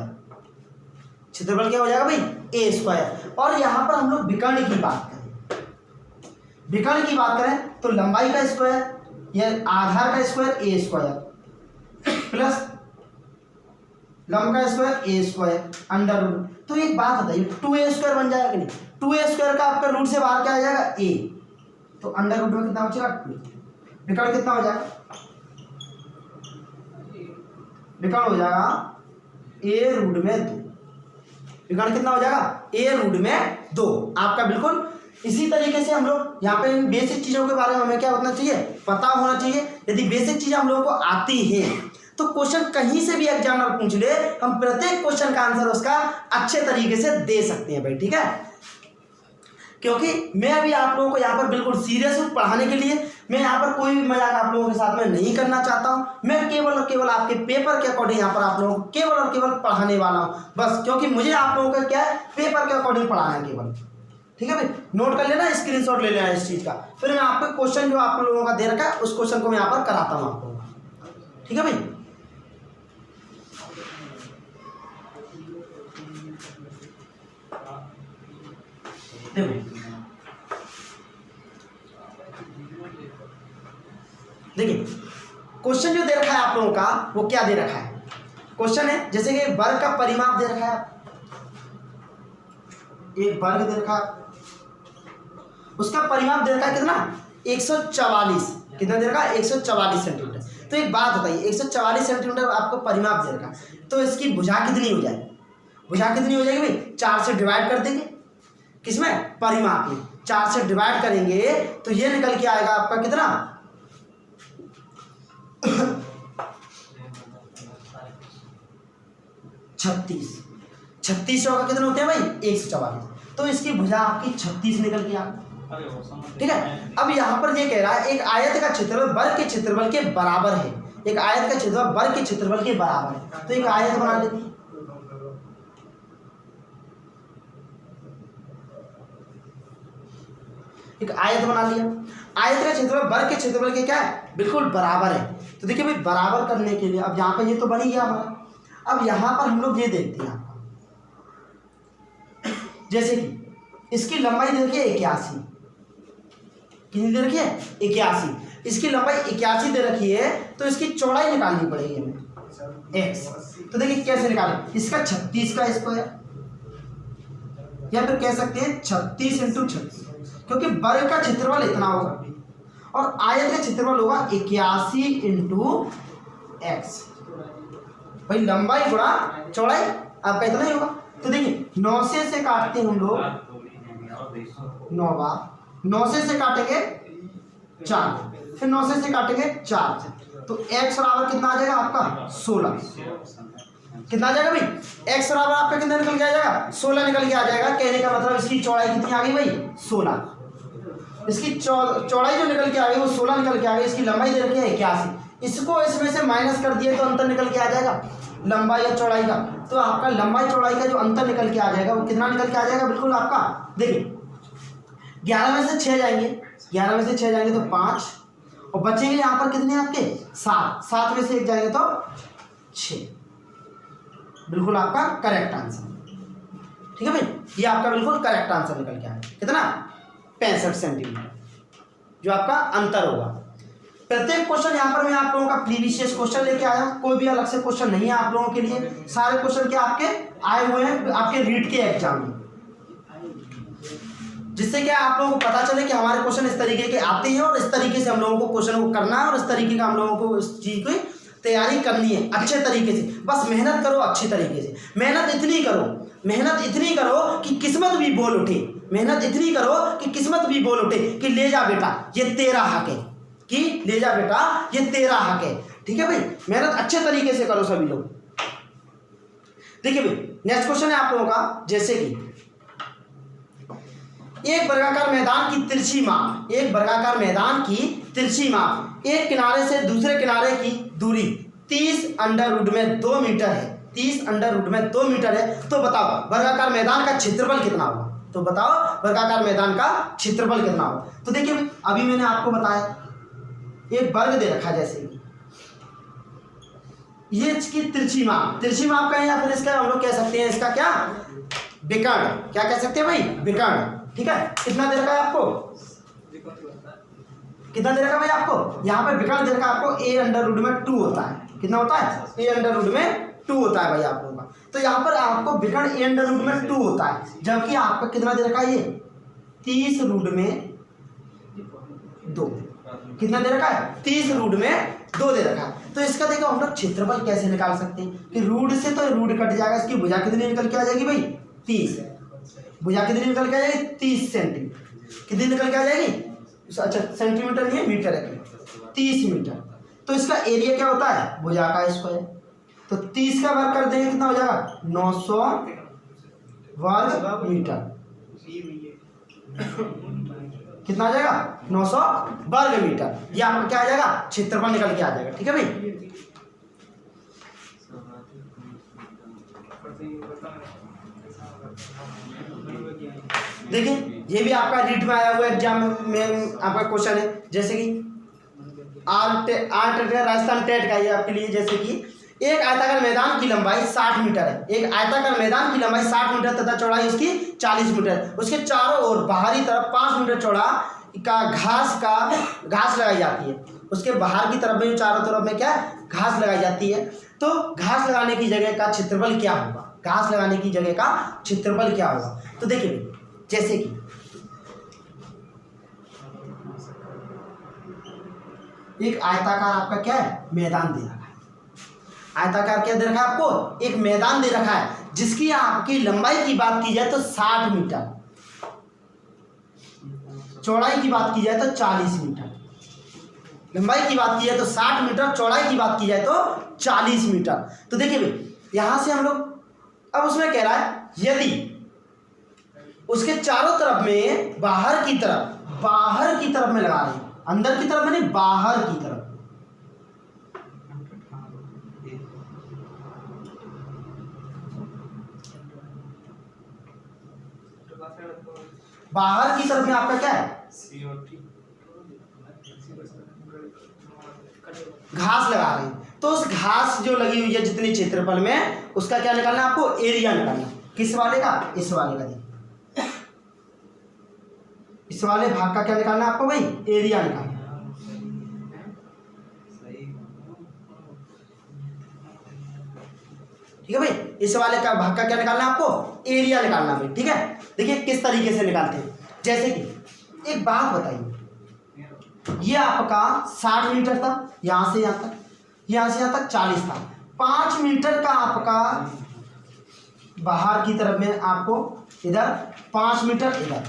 क्षेत्रफल क्या हो जाएगा भाई? a²। और यहां पर हम लोग विकर्ण की बात करें, विकर्ण की बात करें तो लंबाई का स्क्वायर या आधार का स्क्वायर a² प्लस लंब का स्क्वायर a² अंडर रूट। तो एक बात बताइए 2a² बन जाएगा कि नहीं? 2a² का आपका रूट से बाहर क्या आ जाएगा? a, तो अंडर रूट में कितना हो जाएगा? 2। विकर्ण कितना हो जाएगा? विकर्ण हो जाएगा a√2। विकर्ण कितना हो जाएगा? a√2 आपका बिल्कुल। इसी तरीके से हम लोग यहाँ पे इन बेसिक चीजों के बारे में हमें क्या होना चाहिए? पता होना चाहिए। यदि बेसिक चीजें हम लोगों को आती हैं तो क्वेश्चन कहीं से भी एग्जामिनर पूछ ले, हम प्रत्येक क्वेश्चन का आंसर उसका अच्छे तरीके से दे सकते हैं भाई, ठीक है। क्योंकि मैं अभी आप लोगों को यहाँ पर बिल्कुल सीरियस हूँ पढ़ाने के लिए। मैं यहाँ पर कोई भी मजाक आप लोगों के साथ में नहीं करना चाहता हूँ। मैं केवल और केवल आपके पेपर के अकॉर्डिंग यहाँ पर आप लोगों को केवल और केवल पढ़ाने वाला हूँ बस, क्योंकि मुझे आप लोगों का क्या है? पेपर के अकॉर्डिंग पढ़ाना है केवल, ठीक है भाई। नोट कर लेना, स्क्रीनशॉट ले लेना इस चीज का, फिर मैं आपको क्वेश्चन जो आप लोगों का दे रखा है उस क्वेश्चन को मैं यहाँ पर कराता हूँ आप लोगों को, ठीक है भाई। देखिए क्वेश्चन जो दे रखा है आप लोगों का वो क्या दे रखा है? क्वेश्चन है जैसे कि वर्ग का परिमाप दे रखा है, एक वर्ग दे रखा है, उसका परिमाप दे रखा है कितना? 144। कितना दे रखा है? 144 सेंटीमीटर। तो एक बात बताइए 144 सेंटीमीटर आपको परिमाप दे रखा है, तो इसकी भुजा कितनी हो जाएगी? भुजा कितनी हो जाएगी भाई? 4 से डिवाइड कर देंगे, किसमें? परिमाप में 4 से डिवाइड करेंगे तो ये निकल के आएगा आपका कितना? 36 का कितने होते हैं भाई? 144। तो इसकी भुजा आपकी 36 निकल के आ गई, ठीक है। अब यहाँ पर ये कह रहा है एक आयत का क्षेत्रफल वर्ग के क्षेत्रफल के बराबर है, एक आयत का क्षेत्रफल वर्ग के क्षेत्रफल के बराबर है। तो एक आयत बना लेते हैं, एक आयत बना लिया। आयत का क्षेत्रफल वर्ग के क्षेत्रफल के क्या है? बिल्कुल बराबर है। तो देखिए भाई बराबर करने के लिए अब यहाँ पे ये तो बन ही गया हमारा। अब यहाँ पर हम लोग ये देखते हैं, जैसे कि इसकी लंबाई दे रखी है 81, कितनी दे रखी है? 81। इसकी लंबाई 81 दे रखी है, तो इसकी चौड़ाई निकालनी पड़ेगी हमें x। तो देखिए कैसे निकालें? इसका 36 का स्क्वायर, या फिर कह सकते हैं 36 × 36, क्योंकि वर्ग का क्षेत्रफल इतना होगा और आयत का क्षेत्रफल होगा 81 × x। भाई लंबाई गुणा चौड़ाई आपका इतना ही होगा। तो देखिए 9 से काटते हैं हम लोग, 9 बार 9 से काटेंगे 4, फिर 9 से काटेंगे 4, तो x बराबर कितना आ जाएगा आपका? 16। कितना आ जाएगा भाई, x बराबर आपका कितना निकल के आ जाएगा, 16 निकल के आ जाएगा। कहने का मतलब इसकी चौड़ाई कितनी आ गई भाई, 16। इसकी चौड़ाई जो निकल के आ गई वो 16 निकल के आ गई। इसकी लंबाई दे रखी है 81। इसको इसमें से माइनस कर दिए तो अंतर निकल के आ जाएगा लंबाई या चौड़ाई का। तो आपका लंबाई चौड़ाई का जो अंतर निकल के आ जाएगा वो कितना निकल के आ जाएगा, बिल्कुल आपका देखिए 11 में से 6 जाएंगे, 11 में से 6 जाएंगे तो 5, और बचेंगे यहाँ पर कितने आपके 7, 7 में से 1 जाएंगे तो 6। बिल्कुल आपका करेक्ट आंसर, ठीक है भाई, ये आपका बिल्कुल करेक्ट आंसर निकल के आया। कितना, 65 सेंटीमीटर जो आपका अंतर होगा। प्रत्येक क्वेश्चन यहाँ पर मैं आप लोगों का प्रीवियस क्वेश्चन लेके आया हूँ, कोई भी अलग से क्वेश्चन नहीं है आप लोगों के लिए। सारे क्वेश्चन क्या आपके आए हुए हैं आपके रीट के एग्जाम में, जिससे क्या आप लोगों को पता चले कि हमारे क्वेश्चन इस तरीके के आते हैं और इस तरीके से हम लोगों को क्वेश्चन को करना है और इस तरीके का हम लोगों को इस चीज की तैयारी करनी है अच्छे तरीके से। बस मेहनत करो अच्छे तरीके से, मेहनत इतनी करो कि किस्मत भी बोल उठे, मेहनत इतनी करो कि किस्मत भी बोल उठे कि ले जा बेटा ये तेरा हक है, कि ले जा बेटा ये तेरा हक है। ठीक है भाई, मेहनत अच्छे तरीके से करो सभी लोग। देखिए भाई नेक्स्ट क्वेश्चन है आप लोगों का, जैसे कि एक वर्गाकार मैदान की तिरछी माप, एक वर्गाकार मैदान की तिरछी माप एक किनारे से दूसरे किनारे की दूरी 30 अंडर रूट में 2 मीटर है, 30 अंडर रूट में 2 मीटर है। तो बताओ वर्गाकार मैदान का क्षेत्रफल कितना होगा, तो बताओ वर्गाकार मैदान का क्षेत्रफल कितना होगा। तो देखिए अभी मैंने आपको बताया एक वर्ग दे रखा, जैसे कि ये इसकी तिरछी माप कहें या फिर इसका हम लोग कह सकते हैं इसका क्या विकर्ण, क्या कह सकते हैं भाई, विकर्ण। ठीक है, कितना दे रखा है आपको, कितना दे रखा भाई आपको, यहाँ पे विकर्ण दे रखा आपको a अंडर रूट में 2 होता है। कितना होता है, a अंडर रूट में 2 होता है भाई आप लोगों का। तो यहाँ पर आपको विकर्ण a अंडर रूट में 2 होता है, जबकि आपका कितना दे रखा है ये 30 रूट में 2, कितना दे रखा है 30 रूट में 2 दे रखा है। तो इसका देखो हम लोग क्षेत्रफल कैसे निकाल सकते हैं कि रूट से तो रूट कट जाएगा, इसकी भुजा कितनी निकल के आ जाएगी भाई 30, भुजा कितनी निकल के आ जाएगी 30 सेंटीमीटर, कितनी निकल के आ जाएगी, अच्छा सेंटीमीटर नहीं है मीटर है, 30 मीटर। तो इसका एरिया क्या होता है भुजा का स्क्वायर, तो 30 का वर्ग कर देंगे कितना हो जाएगा 900 वर्ग मीटर, कितना आ जाएगा 900 वर्ग मीटर। ये आपका क्या आ जाएगा क्षेत्रफल निकल के आ जाएगा। ठीक है भाई, देखिए ये भी आपका रीट में आया हुआ एग्जाम में आपका क्वेश्चन है, जैसे कि राजस्थान टेट का ये आपके लिए, जैसे कि एक आयताकार मैदान की लंबाई 60 मीटर है, एक आयताकार मैदान की लंबाई 60 मीटर तथा चौड़ाई उसकी 40 मीटर, उसके चारों ओर बाहरी तरफ 5 मीटर चौड़ा का घास लगाई जाती है, उसके बाहर की तरफ में चारों तरफ में क्या घास लगाई जाती है। तो घास लगाने की जगह का क्षेत्रफल क्या होगा, घास लगाने की जगह का क्षेत्रफल क्या होगा। तो देखिए जैसे कि एक आयताकार आपका क्या है मैदान दे रखा है, आयताकार क्या दे रखा है आपको, एक मैदान दे रखा है जिसकी आपकी लंबाई की बात की जाए तो 60 मीटर, चौड़ाई की बात की जाए तो 40 मीटर, लंबाई की बात की जाए तो 60 मीटर, चौड़ाई की बात की जाए तो 40 मीटर। तो देखिए भाई यहां से हम लोग अब उसमें कह रहा है यदि उसके चारों तरफ में बाहर की तरफ में लगा रहे हैं, अंदर की तरफ में नहीं बाहर की तरफ, बाहर की तरफ में आपका क्या है घास लगा रहे हैं, तो उस घास जो लगी हुई है जितनी क्षेत्रफल में उसका क्या निकालना है आपको, एरिया निकालना। किस वाले का, इस वाले का, इस वाले भाग का क्या निकालना है आपको भाई, एरिया निकालना। ठीक है भाई, इस वाले का भाग का क्या निकालना है आपको, एरिया निकालना भाई। ठीक है, देखिए किस तरीके से निकालते हैं। जैसे कि एक बात बताइए, ये आपका 60 मीटर था, यहां से यहां तक, यहां से यहां तक 40 था, 5 मीटर का आपका बाहर की तरफ में आपको इधर 5 मीटर इधर।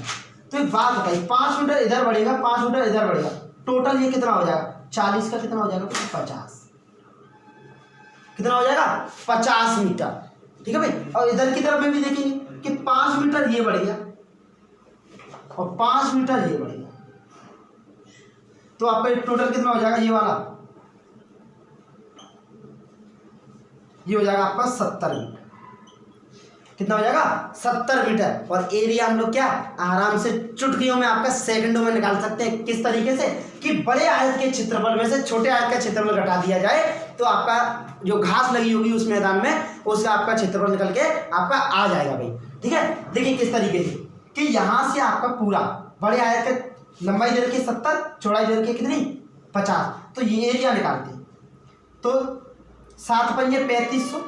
तो एक बात बताइए 5 मीटर इधर बढ़ेगा, 5 मीटर इधर बढ़ेगा, टोटल ये कितना हो जाएगा 40 का कितना हो जाएगा 50, कितना हो जाएगा 50 मीटर। ठीक है भाई, और इधर की तरफ में भी देखेंगे कि 5 मीटर ये बढ़ गया और 5 मीटर ये बढ़ गया, तो आपका टोटल कितना हो जाएगा, ये वाला ये हो जाएगा आपका 70 मीटर। कितना हो जाएगा 70 मीटर। और एरिया हम लोग क्या आराम से चुटकियों में आपका सेकंडों में निकाल सकते हैं। किस तरीके से कि बड़े आयत के क्षेत्रफल में से छोटे आयत का क्षेत्रफल घटा दिया जाए तो आपका जो घास लगी होगी उस मैदान में उसका आपका क्षेत्रफल निकल के आपका आ जाएगा भाई। ठीक है, देखिए किस तरीके से कि यहाँ से आपका पूरा बड़े आयत का लंबाई दे रखी है 70, चौड़ाई दे रखी है कितनी 50, तो ये एरिया निकालते हैं तो 7 पंजे 3500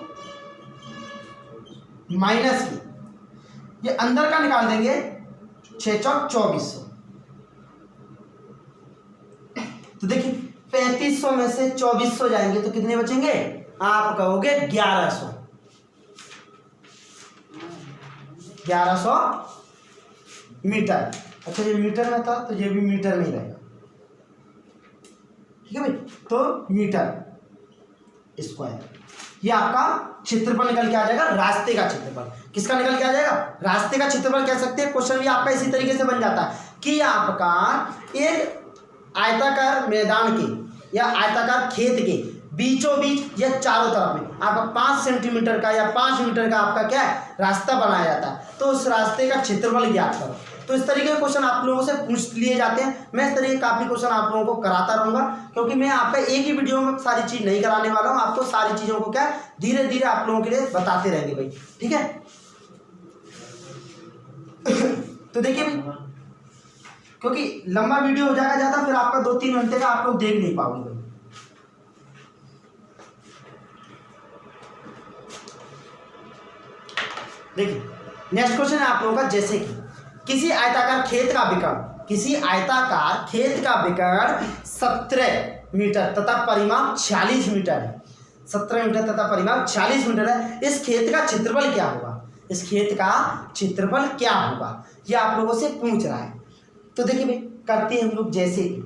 माइनस की ये अंदर का निकाल देंगे 6 चौक 2400। तो देखिए 3500 में से 2400 जाएंगे तो कितने बचेंगे, आप कहोगे 1100 मीटर। अच्छा ये मीटर में था तो ये भी मीटर में ही रहेगा। ठीक है भाई, तो मीटर स्क्वायर ये आपका क्षेत्रफल निकल के आ जाएगा, रास्ते का क्षेत्रफल। किसका निकल के आ जाएगा, रास्ते का क्षेत्रफल कह सकते हैं। क्वेश्चन भी आपका इसी तरीके से बन जाता है कि आपका एक आयताकार मैदान के या आयताकार खेत के बीचों बीच या चारों तरफ में आपका 5 सेंटीमीटर का या 5 मीटर का आपका क्या है रास्ता बनाया जाता है, तो उस रास्ते का क्षेत्रफल ज्ञात करो। तो इस तरीके के क्वेश्चन आप लोगों से पूछ लिए जाते हैं। मैं इस तरीके काफ़ी क्वेश्चन आप लोगों को कराता रहूँगा, क्योंकि मैं आपका एक ही वीडियो में सारी चीज़ नहीं कराने वाला हूँ। आपको सारी चीज़ों को क्या धीरे धीरे आप लोगों के लिए बताते रहेंगे भाई। ठीक है, तो देखिए भाई, क्योंकि लंबा वीडियो हो जाएगा ज़्यादा, फिर आपका 2-3 घंटे का आप लोग देख नहीं पाओगे भाई। देखिए नेक्स्ट क्वेश्चन है आप लोगों का, जैसे कि किसी आयताकार खेत का विकर्ण 17 मीटर तथा परिमाप 46 मीटर है। 17 मीटर तथा परिमाप 46 मीटर है। इस खेत का क्षेत्रफल क्या होगा, इस खेत का क्षेत्रफल क्या होगा, ये आप लोगों से पूछ रहा है। तो देखिए भाई करते हैं हम लोग, जैसे कि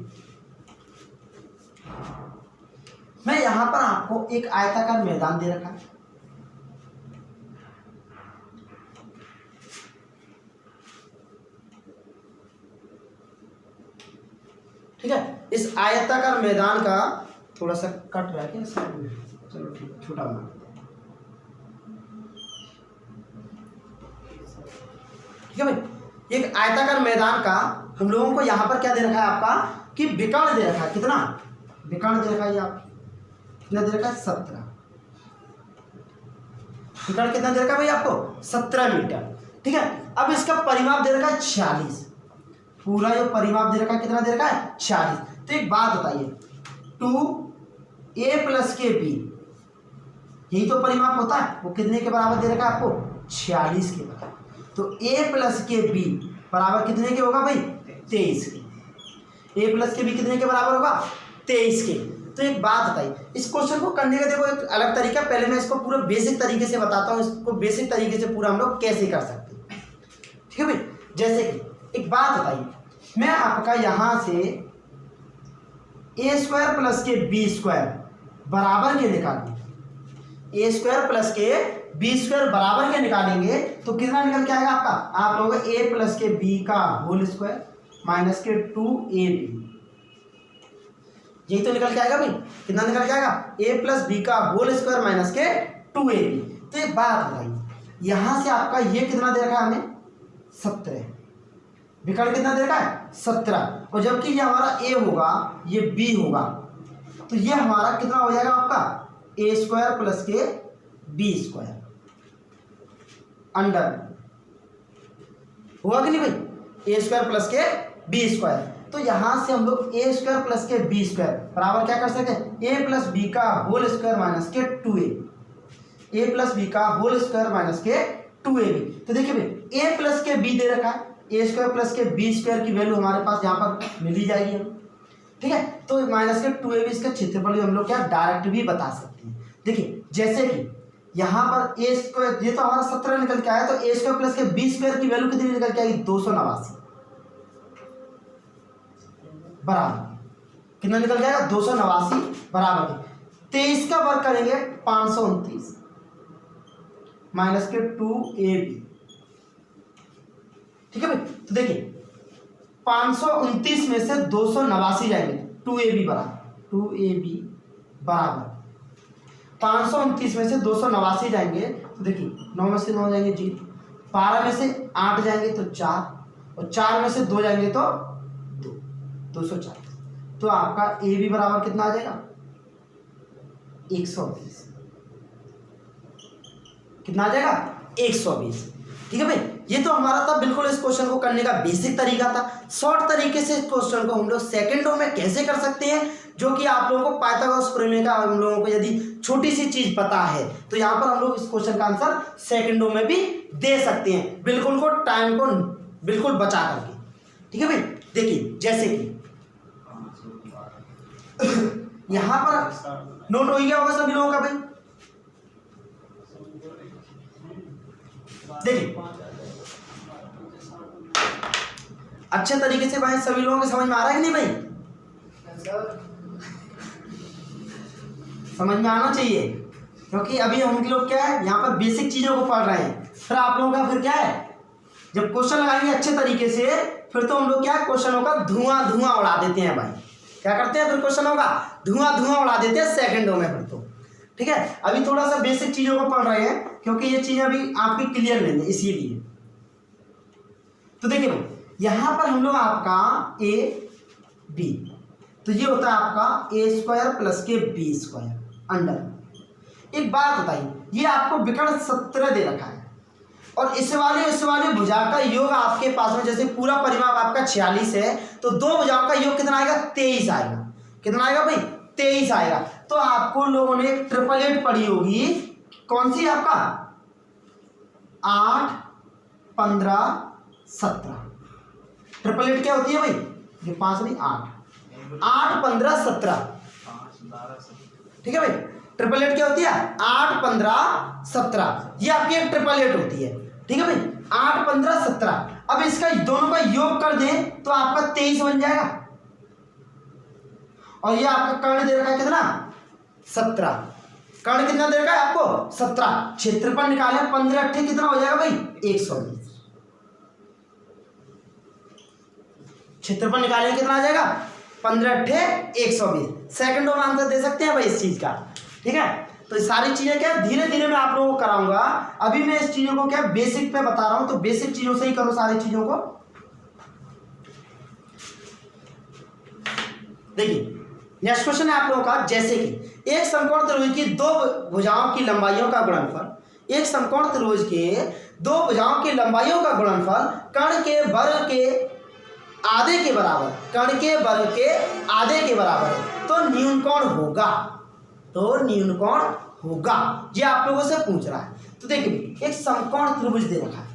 मैं यहां पर आपको एक आयताकार मैदान दे रखा है। ठीक है, इस आयताकार मैदान का थोड़ा सा कट रहा है क्या, चलो ठीक छोटा बना। ठीक है भाई, एक आयताकार मैदान का हम लोगों को यहाँ पर क्या दे रखा है आपका कि विकर्ण दे रखा है। कितना विकर्ण दे रखा है, आप कितना दे रखा है 17। विकर्ण कितना दे रखा है भाई आपको 17 मीटर। ठीक है, अब इसका परिमाप दे रखा है 46। पूरा जो परिमाप दे रखा है कितना दे रखा है 46। तो एक बात बताइए, 2a + kb यही तो परिमाप होता है, वो कितने के बराबर दे रखा है आपको 46 के बराबर। तो a + kb बराबर कितने के होगा भाई 23 के। a + kb कितने के बराबर होगा 23 के। तो एक बात बताइए, इस क्वेश्चन को करने का देखो एक अलग तरीका, पहले मैं इसको पूरा बेसिक तरीके से बताता हूँ, इसको बेसिक तरीके से पूरा हम लोग कैसे कर सकते हैं। ठीक है भाई, जैसे कि एक बात बताइए, मैं आपका यहां से a² + b² बराबर के निकालेंगे, a² + b² बराबर के निकालेंगे तो कितना निकल के आएगा आपका, आप लोग a + b² माइनस के 2ab, यही तो निकल के आएगा भाई। कितना निकल के आएगा a + b² माइनस के 2ab। तो एक बात बताइए, यहां से आपका ये कितना दे रखा है हमें 17, विकर्ण कितना दे रखा है 17, और जबकि ये हमारा a होगा ये b होगा, तो ये हमारा कितना हो जाएगा आपका a² + के b² अंडर होगा कि नहीं भाई, a² + के b²। तो यहां से हम लोग a² + के b² बराबर क्या कर सकते हैं, a + b² माइनस के 2a, a + b² माइनस के 2ab। तो देखिए भाई a + के b दे रखा है, a² + के b² की वैल्यू हमारे पास यहाँ पर मिल ही जाएगी हमें। ठीक है, तो माइनस के 2ab इसका क्षेत्रफल हम लोग क्या डायरेक्ट भी बता सकते हैं। देखिए जैसे कि यहाँ पर a², ये तो हमारा 17 निकल के आया, तो a² + के b² की वैल्यू कितनी निकल के आएगी 289 बराबर, कितना निकल जाएगा 289 बराबर। 23 का वर्ग करेंगे 529 माइनस के 2ab, ठीक है भाई। तो देखिए 529 में से 289 जाएंगे, 2ab बराबर 529 में से 289 जाएंगे, तो देखिए 9 में से 9 जाएंगे 0, 12 में से 8 जाएंगे तो 4, और 4 में से 2 जाएंगे तो 2, 240। तो आपका ए बी बराबर कितना आ जाएगा 120, कितना आ जाएगा 120, ठीक है भाई। ये तो हमारा था बिल्कुल इस क्वेश्चन को करने का बेसिक तरीका था। शॉर्ट तरीके से इस क्वेश्चन को हम लोग सेकंडों में कैसे कर सकते हैं, जो कि आप लोगों को पाइथागोरस प्रमेय का हम लोगों को यदि छोटी सी चीज पता है तो यहाँ पर हम लोग इस क्वेश्चन का आंसर सेकंडों में भी दे सकते हैं, बिल्कुल को टाइम को बिल्कुल बचा करके, ठीक है भाई। देखिए जैसे कि यहाँ पर नोट हो गया होगा सभी लोगों का भाई। देखिए अच्छे तरीके से भाई सभी लोगों को समझ में आ रहा है कि नहीं भाई? समझ में आना चाहिए, क्योंकि अभी हम लोग क्या है यहाँ पर बेसिक चीजों को पढ़ रहे हैं। फिर आप लोगों का फिर क्या है, जब क्वेश्चन लगाएंगे अच्छे तरीके से फिर तो हम लोग क्या क्वेश्चनों का धुआं उड़ा देते हैं भाई। क्या करते हैं फिर क्वेश्चनों का धुआं उड़ा देते हैं सेकंडों में फिर तो, ठीक है। अभी थोड़ा सा बेसिक चीजों को पढ़ रहे हैं क्योंकि ये चीजें अभी आपकी क्लियर नहीं है, इसीलिए। तो देखिए भाई यहाँ पर हम लोग आपका ए बी, तो ये होता है आपका ए स्क्वायर प्लस के बी स्क्वायर अंडर। एक बात बताइए, ये आपको विकर्ण 17 दे रखा है और इस वाले भुजा का योग आपके पास में, जैसे पूरा परिमाप आपका 46 है तो दो भुजाओं का योग कितना आएगा 23 आएगा। कितना आएगा भाई 23 आएगा। तो आपको लोगों ने एक ट्रिपलेट पढ़ी होगी, कौन सी आपका 8 15 17। ट्रिपलेट क्या होती है भाई, ये 5 नहीं 8 15 17, ठीक है भाई। ट्रिपलेट क्या होती है 8 15 17, ये आपकी एक ट्रिपलेट होती है, ठीक है भाई। 8 15 17, अब इसका दोनों का योग कर दें तो आपका 23 बन जाएगा। और ये आपका कर्ण दे रखा है कितना 17, कर्ण कितना दे रखा है आपको 17। क्षेत्रफल निकाले 15 अट्ठे कितना हो जाएगा भाई 120। क्षेत्रफल निकालने कितना आ जाएगा 15 अट्ठे 120। सेकंडों में आंसर दे सकते हैं भाई इस चीज का, ठीक है। तो सारी चीजें क्या धीरे धीरे मैं आप लोगों को कराऊंगा। अभी मैं इस चीजों को क्या बेसिक पे बता रहा हूं, तो बेसिक चीजों से ही करो सारी चीजों को। देखिए नेक्स्ट क्वेश्चन है आप लोगों का, जैसे कि एक समकोण त्रिभुज की दो भुजाओं की लंबाइयों का गुणनफल, एक समकोण त्रिभुज के दो भुजाओं की लंबाइयों का गुणनफल कर्ण के वर्ग के आधे के बराबर, कर्ण के वर्ग के आधे के बराबर है तो न्यून कोण होगा, तो न्यून कोण होगा। ये आप लोगों से पूछ रहा है। तो देखिए एक समकोण त्रिभुज दे रखा है,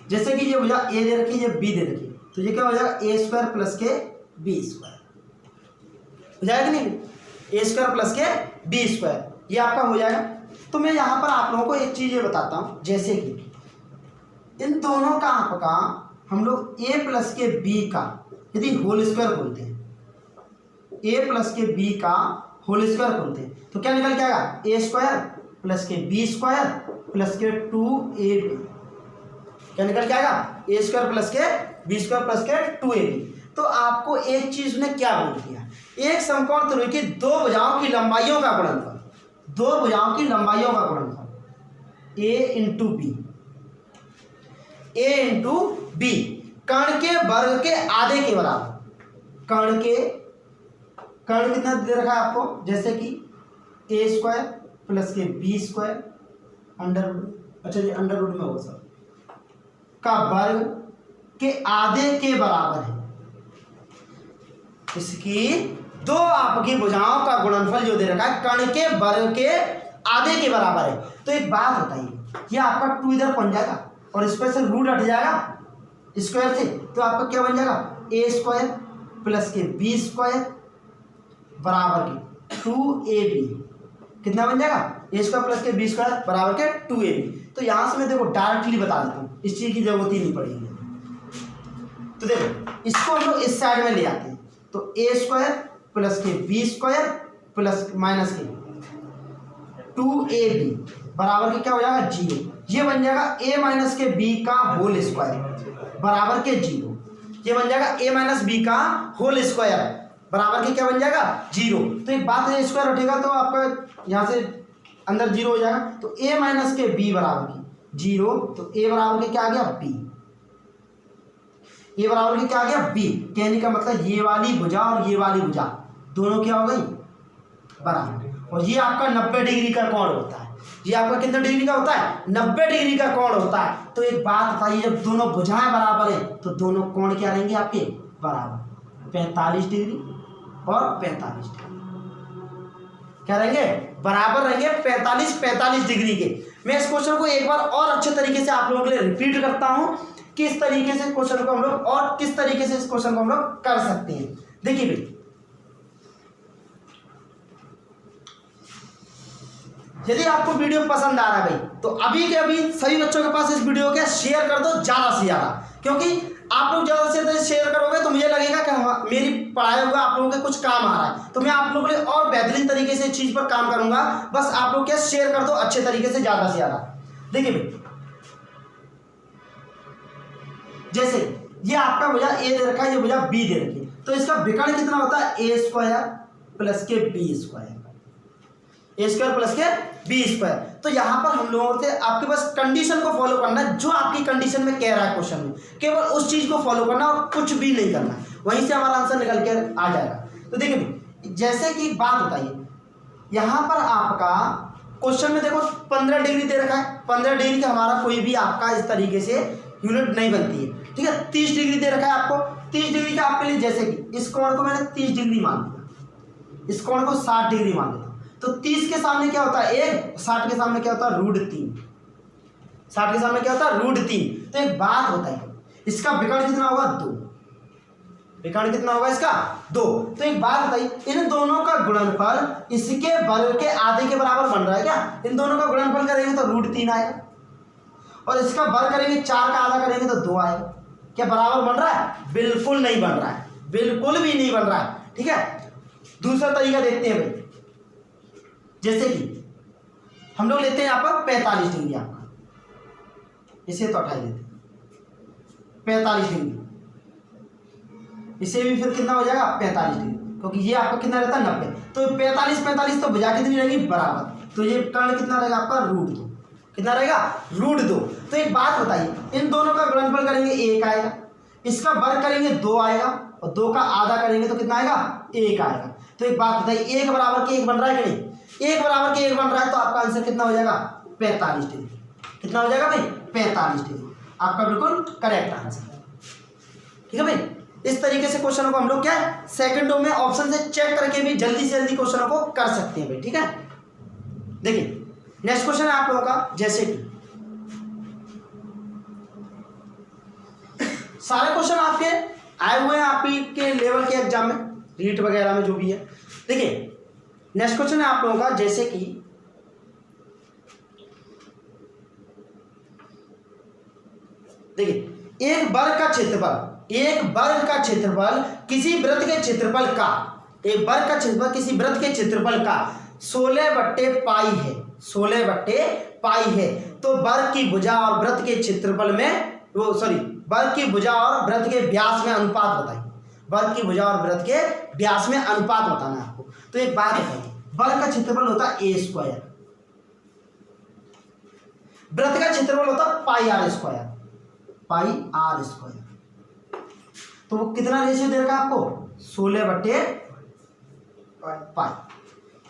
जैसे कि ये भुजा ए दे रखी है, ये बी दे रखी है, तो ये क्या हो जाएगा ए स्क्वायर प्लस के बी स्क्वायर हो जाएगा कि नहीं, ए स्क्वायर प्लस के बी स्क्वायर, ये आपका हो जाएगा। तो मैं यहाँ पर आप लोगों को एक चीज ये बताता हूँ, जैसे कि इन दोनों का आपका हम लोग ए प्लस के बी का यदि होल स्क्वायर खोलते हैं, ए प्लस के बी का होल स्क्वायर खोलते हैं तो क्या निकल के आएगा ए स्क्वायर प्लस के बी स्क्वायर प्लस के 2ab। क्या निकल के आएगा ए स्क्वायर प्लस के बी स्क्वायर प्लस के 2ab। तो आपको एक चीज ने क्या बोल दिया, एक समकोण त्रिभुज की दो भुजाओं की लंबाइयों का गुणनफल, दो भुजाओं की लंबाइयों का गुणनफल ए इंटू बी, ए इंटू बी कर्ण के वर्ग के आधे के बराबर। कर्ण कितना दे रखा है आपको, जैसे कि ए स्क्वायर प्लस के बी स्क्वायर अंडर रूट, अच्छा जी अंडर रूट में होगा सर, का वर्ग के आधे के बराबर है। इसकी दो आपकी भुजाओं का गुणनफल जो दे रखा है कर्ण के वर्ग के आधे के बराबर है। तो एक बात बताइए, ये आपका 2 इधर बन जाएगा और इस पर से रूट हट जाएगा स्क्वायर से, तो आपका क्या बन जाएगा ए स्क्वायर प्लस के बी स्क्वायर बराबर के 2ab। कितना बन जाएगा ए स्क्वायर प्लस के बी स्क्वायर बराबर के 2ab। तो यहां से मैं देखो डायरेक्टली बता देता हूँ, इस चीज की जरूरत ही नहीं पड़ेगी। तो देखो इसको हम लोग इस साइड में ले आते हैं, तो ए स्क्वायर प्लस के बी स्क्वायर प्लस माइनस के 2ab बराबर के क्या हो जाएगा 0। ये बन जाएगा a माइनस के b का होल स्क्वायर बराबर के 0। ये बन जाएगा a माइनस b का होल स्क्वायर बराबर के क्या बन जाएगा 0। तो एक बात है, स्क्वायर उठेगा तो आपका यहाँ से अंदर 0 हो जाएगा, तो a माइनस के b बराबर की 0, तो a बराबर के क्या आ गया b, a बराबर के क्या आ गया b। कहने का मतलब ये वाली भुजा और ये वाली भुजा दोनों क्या हो गई बराबर। और ये आपका 90 डिग्री का कोण होता है। ये आपका कितने डिग्री का होता है 90 डिग्री का कोण होता है। तो एक बात बताइए, जब दोनों भुजाएं बराबर हैं तो दोनों कोण क्या रहेंगे आपके बराबर, 45 डिग्री और 45 डिग्री क्या रहेंगे बराबर रहेंगे 45 डिग्री के। मैं इस क्वेश्चन को एक बार और अच्छे तरीके से आप लोगों के लिए रिपीट करता हूं, किस तरीके से क्वेश्चन को हम लोग और किस तरीके से इस क्वेश्चन को हम लोग कर सकते हैं। देखिए भाई, यदि आपको वीडियो पसंद आ रहा है भाई, तो अभी के अभी सभी बच्चों के पास इस वीडियो के शेयर कर दो ज़्यादा से ज़्यादा, क्योंकि आप लोग ज़्यादा से ज़्यादा शेयर करोगे तो मुझे लगेगा कि मेरी पढ़ाई हुआ आप लोगों के कुछ काम आ रहा है, तो मैं आप लोगों के लिए और बेहतरीन तरीके से इस चीज़ पर काम करूंगा। बस आप लोग क्या शेयर कर दो अच्छे तरीके से ज़्यादा से ज़्यादा। देखिए भाई, जैसे ये आपका भुजा ए दे रखा है, ये भुजा बी दे रखी है, तो इसका विकर्ण कितना होता है ए स्क्वायर प्लस के बी स्क्वायर, ए स्क्वायर प्लस के बी स्क्वायर। तो यहाँ पर हम लोगों से आपके पास कंडीशन को फॉलो करना है, जो आपकी कंडीशन में कह रहा है क्वेश्चन में, केवल उस चीज को फॉलो करना और कुछ भी नहीं करना, वहीं से हमारा आंसर निकल के आ जाएगा। तो देखिए, जैसे कि बात बताइए, यहाँ पर आपका क्वेश्चन में देखो 15 डिग्री दे रखा है, 15 डिग्री का हमारा कोई भी आपका इस तरीके से यूनिट नहीं बनती है, ठीक है। 30 डिग्री दे रखा है आपको, 30 डिग्री का आपके लिए, जैसे कि इस कोण को मैंने 30 डिग्री मान लिया, इस कोण को 60 डिग्री मान लिया, तो 30 के सामने क्या होता है 1, 60 के सामने क्या होता है √3, 60 के सामने क्या होता है √3। तो एक बात बताइए, इसका विकर्ण कितना होगा 2, विकर्ण कितना होगा इसका 2। तो एक बात बताइए, इन दोनों का गुणनफल इसके वर्ग के आधे के बराबर बन रहा है क्या? इन दोनों का गुणनफल करेंगे तो √3 आएगा, और इसका वर्ग करेंगे 4 का आधा करेंगे तो 2 आएगा। क्या बराबर बन रहा है? बिल्कुल नहीं बन रहा है, बिल्कुल भी नहीं बन रहा है, ठीक है। दूसरा तरीका देखते हैं भाई, जैसे कि हम लोग लेते हैं यहाँ पर 45 डिग्री, आपका इसे तो हटा देते हैं 45 डिग्री, इसे भी फिर कितना हो जाएगा 45 डिग्री, क्योंकि ये आपका कितना रहता है 90। तो 45 तो भुजा कितनी रहेगी बराबर, तो ये कर्ण कितना रहेगा आपका √2, कितना रहेगा √2। तो एक बात बताइए, इन दोनों का गुणनफल करेंगे 1 आएगा, इसका वर्ग करेंगे 2 आएगा, और 2 का आधा करेंगे तो कितना आएगा 1 आएगा। तो एक बात बताइए, 1 बराबर के 1 बन रहा है कि नहीं? 1 बराबर के 1 बन रहा है, तो आपका आंसर कितना हो जाएगा 45 डिग्री। कितना हो जाएगा भाई 45 डिग्री, आपका बिल्कुल करेक्ट आंसर है, ठीक है भाई। इस तरीके से क्वेश्चनों को हम लोग क्या है सेकंडों में ऑप्शन से चेक करके भी जल्दी से जल्दी क्वेश्चनों को कर सकते हैं भाई, ठीक है। देखिए नेक्स्ट क्वेश्चन है आप लोगों का, जैसे कि सारे क्वेश्चन आपके आए हुए हैं आपके लेवल के एग्जाम में, रीट वगैरह में जो भी है। देखिए नेक्स्ट क्वेश्चन है आप लोगों का, जैसे कि देखिए एक वर्ग का क्षेत्रफल, एक वर्ग का क्षेत्रफल किसी वृत्त के क्षेत्रफल का, एक वर्ग का क्षेत्रफल किसी वृत्त के क्षेत्रफल का 16/पाई है, 16/पाई है। तो वर्ग की भुजा और वृत्त के क्षेत्रफल में वर्ग की भुजा और वृत्त के व्यास में अनुपात बताइए, वर्ग की भुजा और वृत्त के व्यास में अनुपात बताना है आपको। तो एक बात बताइए, वर्ग का क्षेत्रफल होता है a स्क्वायर, वृत्त का क्षेत्रफल होता है πr स्क्वायर, πr²। तो वो कितना रेशियो दे रखा है आपको 16/पाई,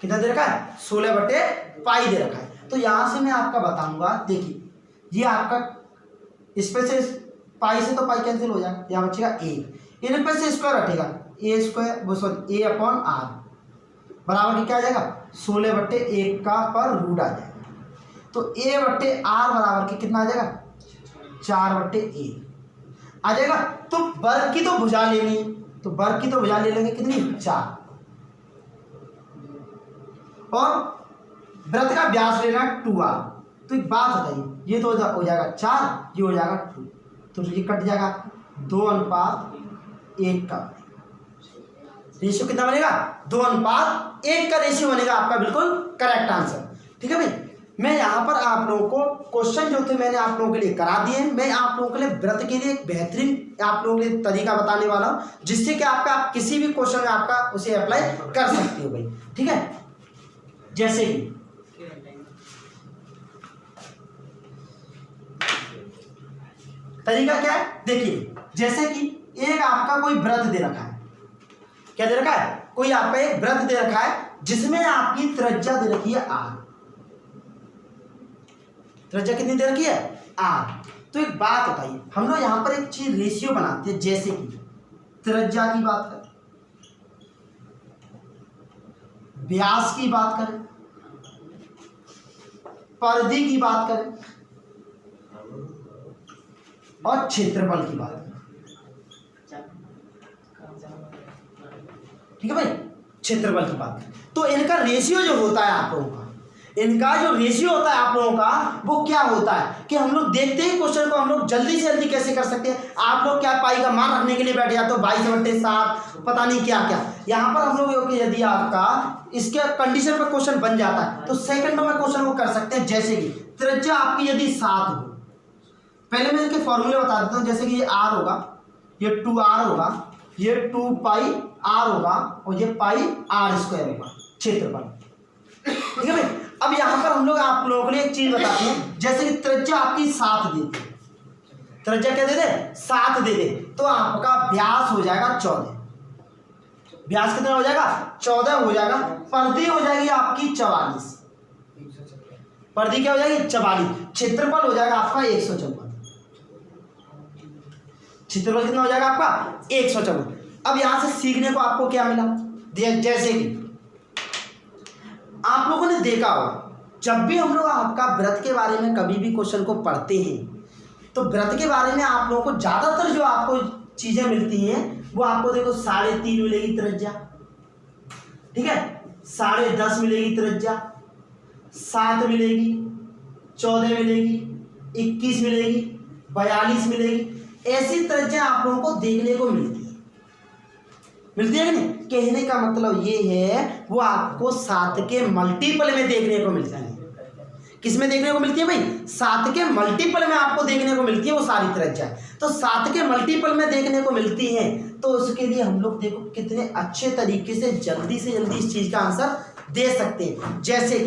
कितना दे रखा है 16/पाई दे रखा है। तो यहां से मैं आपका बताऊंगा, देखिए ये आपका इस पे से पाई से तो पाई कैंसिल हो जाएगा, यहाँ बचेगा 1, इन पे से स्क्वायर हटेगा a² बराबर की क्या आ जाएगा 16/1 का पर रूट आ जाएगा। तो a/r बराबर के कितना आ जाएगा 4/1 आ जाएगा। तो वर्ग की तो भुजा लेनी है, तो वर्ग की तो भुजा ले लेंगे कितनी 4, और वृत्त का व्यास लेना 2r। तो एक बात बताइए, ये तो हो जाएगा 4, ये हो जाएगा 2, तो ये कट जाएगा, 2:1 का रेशियो कितना बनेगा? 2:1 का रेशियो बनेगा आपका बिल्कुल करेक्ट आंसर। ठीक है भाई, मैं यहाँ पर आप लोगों को क्वेश्चन जो थे मैंने आप लोगों के लिए करा दिए। मैं आप लोगों के लिए व्रत के लिए एक बेहतरीन आप लोगों के लिए तरीका बताने वाला हूँ, जिससे कि आपका आप किसी भी क्वेश्चन में आपका उसे अप्लाई कर सकते हो भाई। ठीक है, जैसे कि तरीका क्या है देखिए, जैसे कि एक आपका कोई व्रत दे रखा है। क्या दे रखा है? कोई आपका एक व्रत दे रखा है जिसमें आपकी त्रिज्या दे रखी है r। त्रिज्या कितनी दे रखी है? r। तो एक बात बताइए, हम लोग यहां पर एक चीज रेशियो बनाते हैं, जैसे कि त्रिज्या की बात करें, व्यास की बात करें, परिधि की बात करें और क्षेत्रफल की बात करें। ठीक है भाई, क्षेत्रफल की बात करें तो इनका रेशियो जो होता है आप लोगों का, इनका जो रेशियो होता है आप लोगों का, वो क्या होता है कि हम लोग देखते ही क्वेश्चन को हम लोग जल्दी से जल्दी कैसे कर सकते हैं। आप लोग क्या पाई का मान रखने के लिए बैठ जाते हो, 22/7 पता नहीं क्या क्या। यहाँ पर हम लोग यदि आपका इसके कंडीशन पर क्वेश्चन बन जाता है तो सेकंडों में क्वेश्चन को कर सकते हैं। जैसे कि त्रिज्या आपकी यदि 7 हो, पहले मैं इसके फॉर्मूले बता देता हूँ। जैसे कि ये r होगा, ये 2r होगा, ये 2πr होगा और ये πr² होगा क्षेत्रफल। ठीक है भाई, अब यहाँ पर हम लोग आप लोगों के लिए एक चीज बताते हैं। जैसे कि त्रिज्या आपकी 7 दे दे, त्रिज्या क्या दे दे? 7 दे दे, तो आपका व्यास हो जाएगा 14। व्यास कितना हो जाएगा? 14 हो जाएगा। परिधि हो जाएगी आपकी 44। परिधि क्या हो जाएगी? 44। क्षेत्रफल हो जाएगा आपका 154। क्षेत्रफल कितना हो जाएगा आपका? 154। अब यहां से सीखने को आपको क्या मिला? जैसे कि आप लोगों ने देखा होगा, जब भी हम लोग आपका व्रत के बारे में कभी भी क्वेश्चन को पढ़ते हैं तो व्रत के बारे में आप लोगों को ज्यादातर जो आपको चीजें मिलती हैं वो आपको देखो 3.5 मिलेगी त्रिज्या, ठीक है, 10.5 मिलेगी त्रिज्या, 7 मिलेगी, 14 मिलेगी, 21 मिलेगी, 42 मिलेगी। ऐसी त्रिज्या आप लोगों को देखने को मिलती है कि नहीं? कहने का मतलब ये है वो आपको 7 के मल्टीपल में देखने को मिलता है। किस में देखने को मिलती है भाई? 7 के मल्टीपल में आपको देखने को मिलती है वो सारी त्रिज्या। तो 7 के मल्टीपल में देखने को मिलती है तो उसके लिए हम लोग देखो कितने अच्छे तरीके से जल्दी इस चीज का आंसर दे सकते हैं। जैसे कि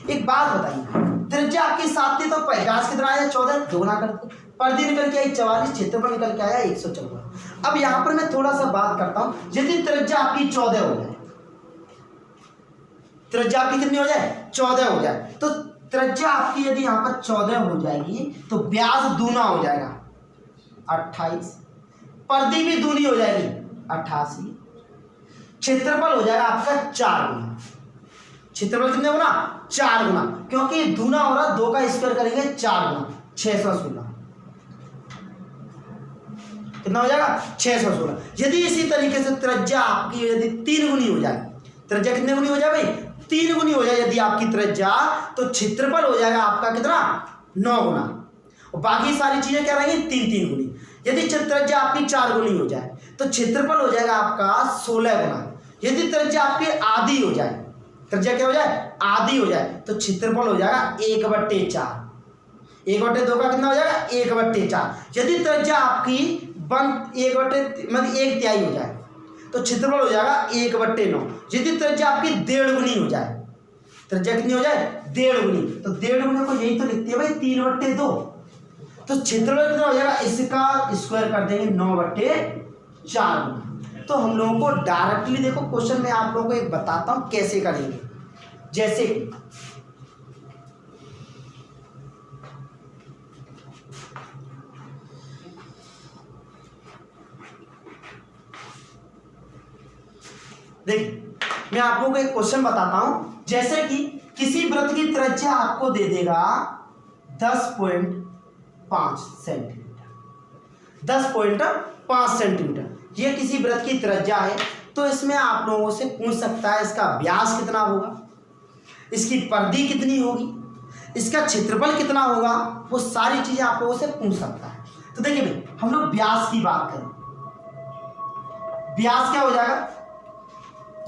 एक बात बताइए, त्रिज्या आपकी 7 थी तो व्यास कितना आया? 14, दोगुना कर दो। परिधि निकल के आई 44, क्षेत्रफल निकल के आया 154। अब यहां पर मैं थोड़ा सा बात करता हूं, यदि त्रिज्या आपकी 14 हो जाए, त्रिज्या आपकी कितनी हो जाए? 14 हो जाए, तो त्रिज्या आपकी यदि यहां पर 14 हो जाएगी तो व्यास दूना हो जाएगा 28, परिधि भी दूनी हो जाएगी 88, क्षेत्रफल हो जाएगा आपका 4 गुना। क्षेत्रफल कितने गुना? 4 गुना, क्योंकि दूना हो रहा, 2 का स्क्वायर करेंगे 4 गुना 616। कितना हो जाएगा? 616। यदि इसी तरीके से त्रिज्या आपकी यदि 3 गुनी हो जाए, त्रिज्या कितने गुनी हो जाए भाई? 3 गुनी हो जाए यदि आपकी त्रिज्या, तो क्षेत्रफल हो जाएगा आपका कितना? 9 गुना, और बाकी सारी चीजें क्या रहेंगी? 3 गुनी। यदि त्रिज्या आपकी 4 गुनी हो जाए तो क्षेत्रफल हो जाएगा आपका 16 गुना। यदि त्रिज्या आपकी आधी हो जाए, त्रिज्या क्या हो जाए? आधी हो जाए, तो क्षेत्रफल हो जाएगा 1/4। 1/2 का कितना हो जाएगा? 1/4। यदि त्रिज्या आपकी 1/3 हो जाए तो क्षेत्रफल हो जाएगा 1/9। यदि त्रिज्या आपकी 1.5 गुनी हो जाए, त्रिज्या कितनी हो जाए? 1.5 गुनी, तो 1.5 गुने को यही तो लिखते हैं भाई 3/2। तो क्षेत्रफल कितना हो जाएगा? इसका स्क्वायर कर देंगे 9/4 गुना। तो हम लोगों को डायरेक्टली देखो क्वेश्चन में आप लोगों को एक बताता हूं कैसे करेंगे। जैसे देखिए, मैं आप लोगों को एक क्वेश्चन बताता हूं। जैसे कि किसी वृत्त की त्रिज्या आपको दे देगा 10.5 सेंटीमीटर, 10.5 सेंटीमीटर, ये किसी वृत्त की त्रिज्या है। तो इसमें आप लोगों से पूछ सकता है इसका व्यास कितना होगा, इसकी परिधि कितनी होगी, इसका क्षेत्रफल कितना होगा, वो सारी चीजें आप लोगों से पूछ सकता है। तो देखिए भाई हम लोग व्यास की बात करें, व्यास क्या हो जाएगा,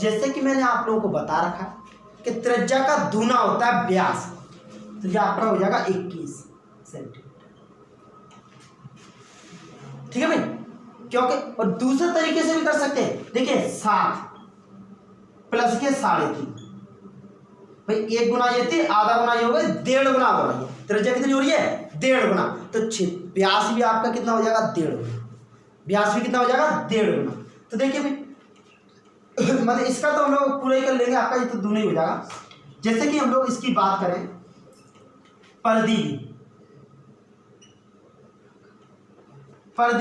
जैसे कि मैंने आप लोगों को बता रखा है कि त्रिज्या का दूना होता है व्यास, तो यह आपका हो जाएगा 21 सेंटीमीटर। ठीक है भाई, क्योंकि और दूसरे तरीके से भी कर सकते हैं, देखिए 7 प्लस के 3.5 भाई, 1 गुना ये थी, आधा गुना ये हो गया, 1.5 गुना हो रही है। त्रिज्या कितनी हो रही है, 1.5 गुना, तो व्यास भी आपका कितना हो जाएगा, 1.5 गुना, व्यास भी कितना हो जाएगा, 1.5 गुना। तो देखिए भाई मतलब इसका तो हम लोग पूरा ही कर लेंगे, आपका ये तो दूना ही हो जाएगा। जैसे कि हम लोग इसकी बात करें पर्दी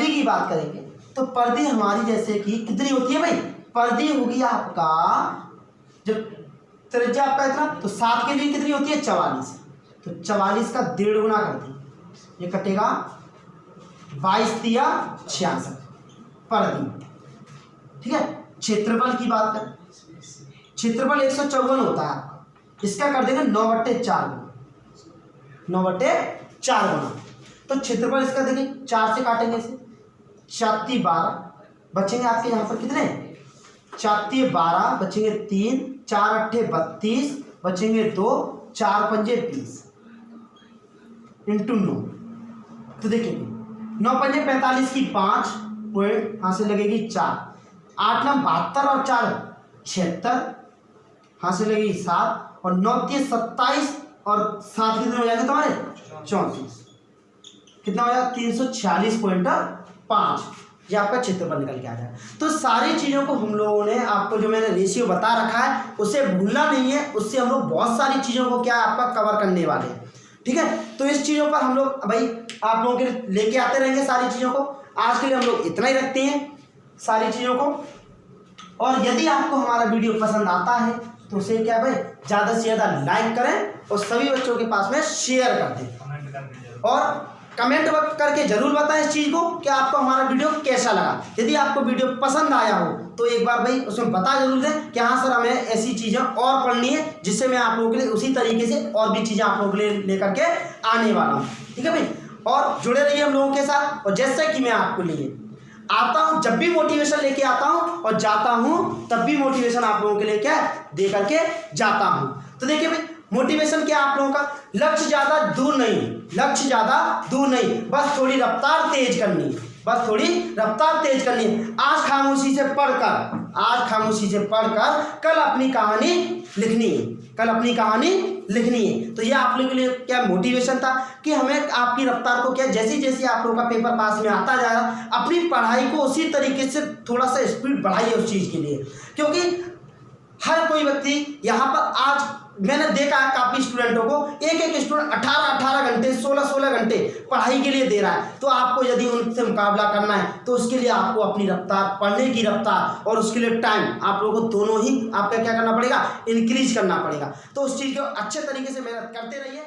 की बात करेंगे, तो पर्दी हमारी जैसे कि कितनी होती है भाई, पर्दी होगी आपका जब त्रिज्या आपका इतना, तो 7 के लिए कितनी होती है 44, तो 44 का 1.5 गुना कर दी, ये कटेगा 22 तिया 66 पर्दी। ठीक है, क्षेत्रफल की बात करें, क्षेत्रफल 154 होता है आपका, इसका कर देंगे 9/4 गुना, 9/4 गुना, तो क्षेत्रफल इसका देखिए 4 से काटेंगे इसे, 4 12 बचेंगे आपके यहाँ पर कितने, 4 12 बचेंगे 3, 4 8 32 बचेंगे 2, 4 5 20 इंटू 9, तो देखिए 9 5 45 की 5 पॉइंट यहाँ से लगेगी 4, 8 9 72 और 4 76, यहाँ से लगेगी 7 और 9 3 27 और 7 कितने हो जाएंगे तुम्हारे 34, कितना हो जाएगा 346.5, ये आपका क्षेत्रफल निकल के आ जाएगा। तो सारी चीज़ों को हम लोगों ने आपको जो मैंने रेशियो बता रखा है उसे भूलना नहीं है, उससे हम लोग बहुत सारी चीज़ों को क्या आपका कवर करने वाले हैं। ठीक है, तो इस चीज़ों पर हम लोग भाई आप लोगों के लेके आते रहेंगे सारी चीज़ों को। आज के लिए हम लोग इतना ही रखते हैं सारी चीज़ों को, और यदि आपको हमारा वीडियो पसंद आता है तो उसे क्या भाई ज़्यादा से ज़्यादा लाइक करें और सभी बच्चों के पास में शेयर कर दें, और कमेंट करके जरूर बताएं इस चीज़ को कि आपको हमारा वीडियो कैसा लगा। यदि आपको वीडियो पसंद आया हो तो एक बार भाई उसमें बता जरूर दें कि हाँ सर हमें ऐसी चीज़ें और पढ़नी है, जिससे मैं आप लोगों के लिए उसी तरीके से और भी चीज़ें आप लोगों के लिए लेकर के आने वाला हूँ। ठीक है भाई, और जुड़े रहिए हम लोगों के साथ, और जैसे कि मैं आपको लिए आता हूँ, जब भी मोटिवेशन लेके आता हूँ और जाता हूँ तब भी मोटिवेशन आप लोगों के लिए क्या दे करके जाता हूँ। तो देखिए भाई मोटिवेशन क्या आप लोगों का, लक्ष्य ज़्यादा दूर नहीं, लक्ष्य ज़्यादा दूर नहीं, बस थोड़ी रफ्तार तेज करनी है, बस थोड़ी रफ्तार तेज करनी है। आज खामोशी से पढ़कर कल अपनी कहानी लिखनी है, कल अपनी कहानी लिखनी है। तो ये आप लोगों के लिए क्या मोटिवेशन था कि हमें आपकी रफ्तार को क्या जैसे जैसे आप लोगों का पेपर पास में आता जाएगा, अपनी पढ़ाई को उसी तरीके से थोड़ा सा स्पीड बढ़ाइए उस चीज़ के लिए, क्योंकि हर कोई व्यक्ति यहाँ पर आज मैंने देखा है काफ़ी स्टूडेंटों को, एक स्टूडेंट 18 घंटे 16 घंटे पढ़ाई के लिए दे रहा है। तो आपको यदि उनसे मुकाबला करना है तो उसके लिए आपको अपनी रफ्तार, पढ़ने की रफ्तार और उसके लिए टाइम आप लोगों को दोनों ही आपका क्या करना पड़ेगा, इंक्रीज करना पड़ेगा। तो उस चीज़ को अच्छे तरीके से मेहनत करते रहिए।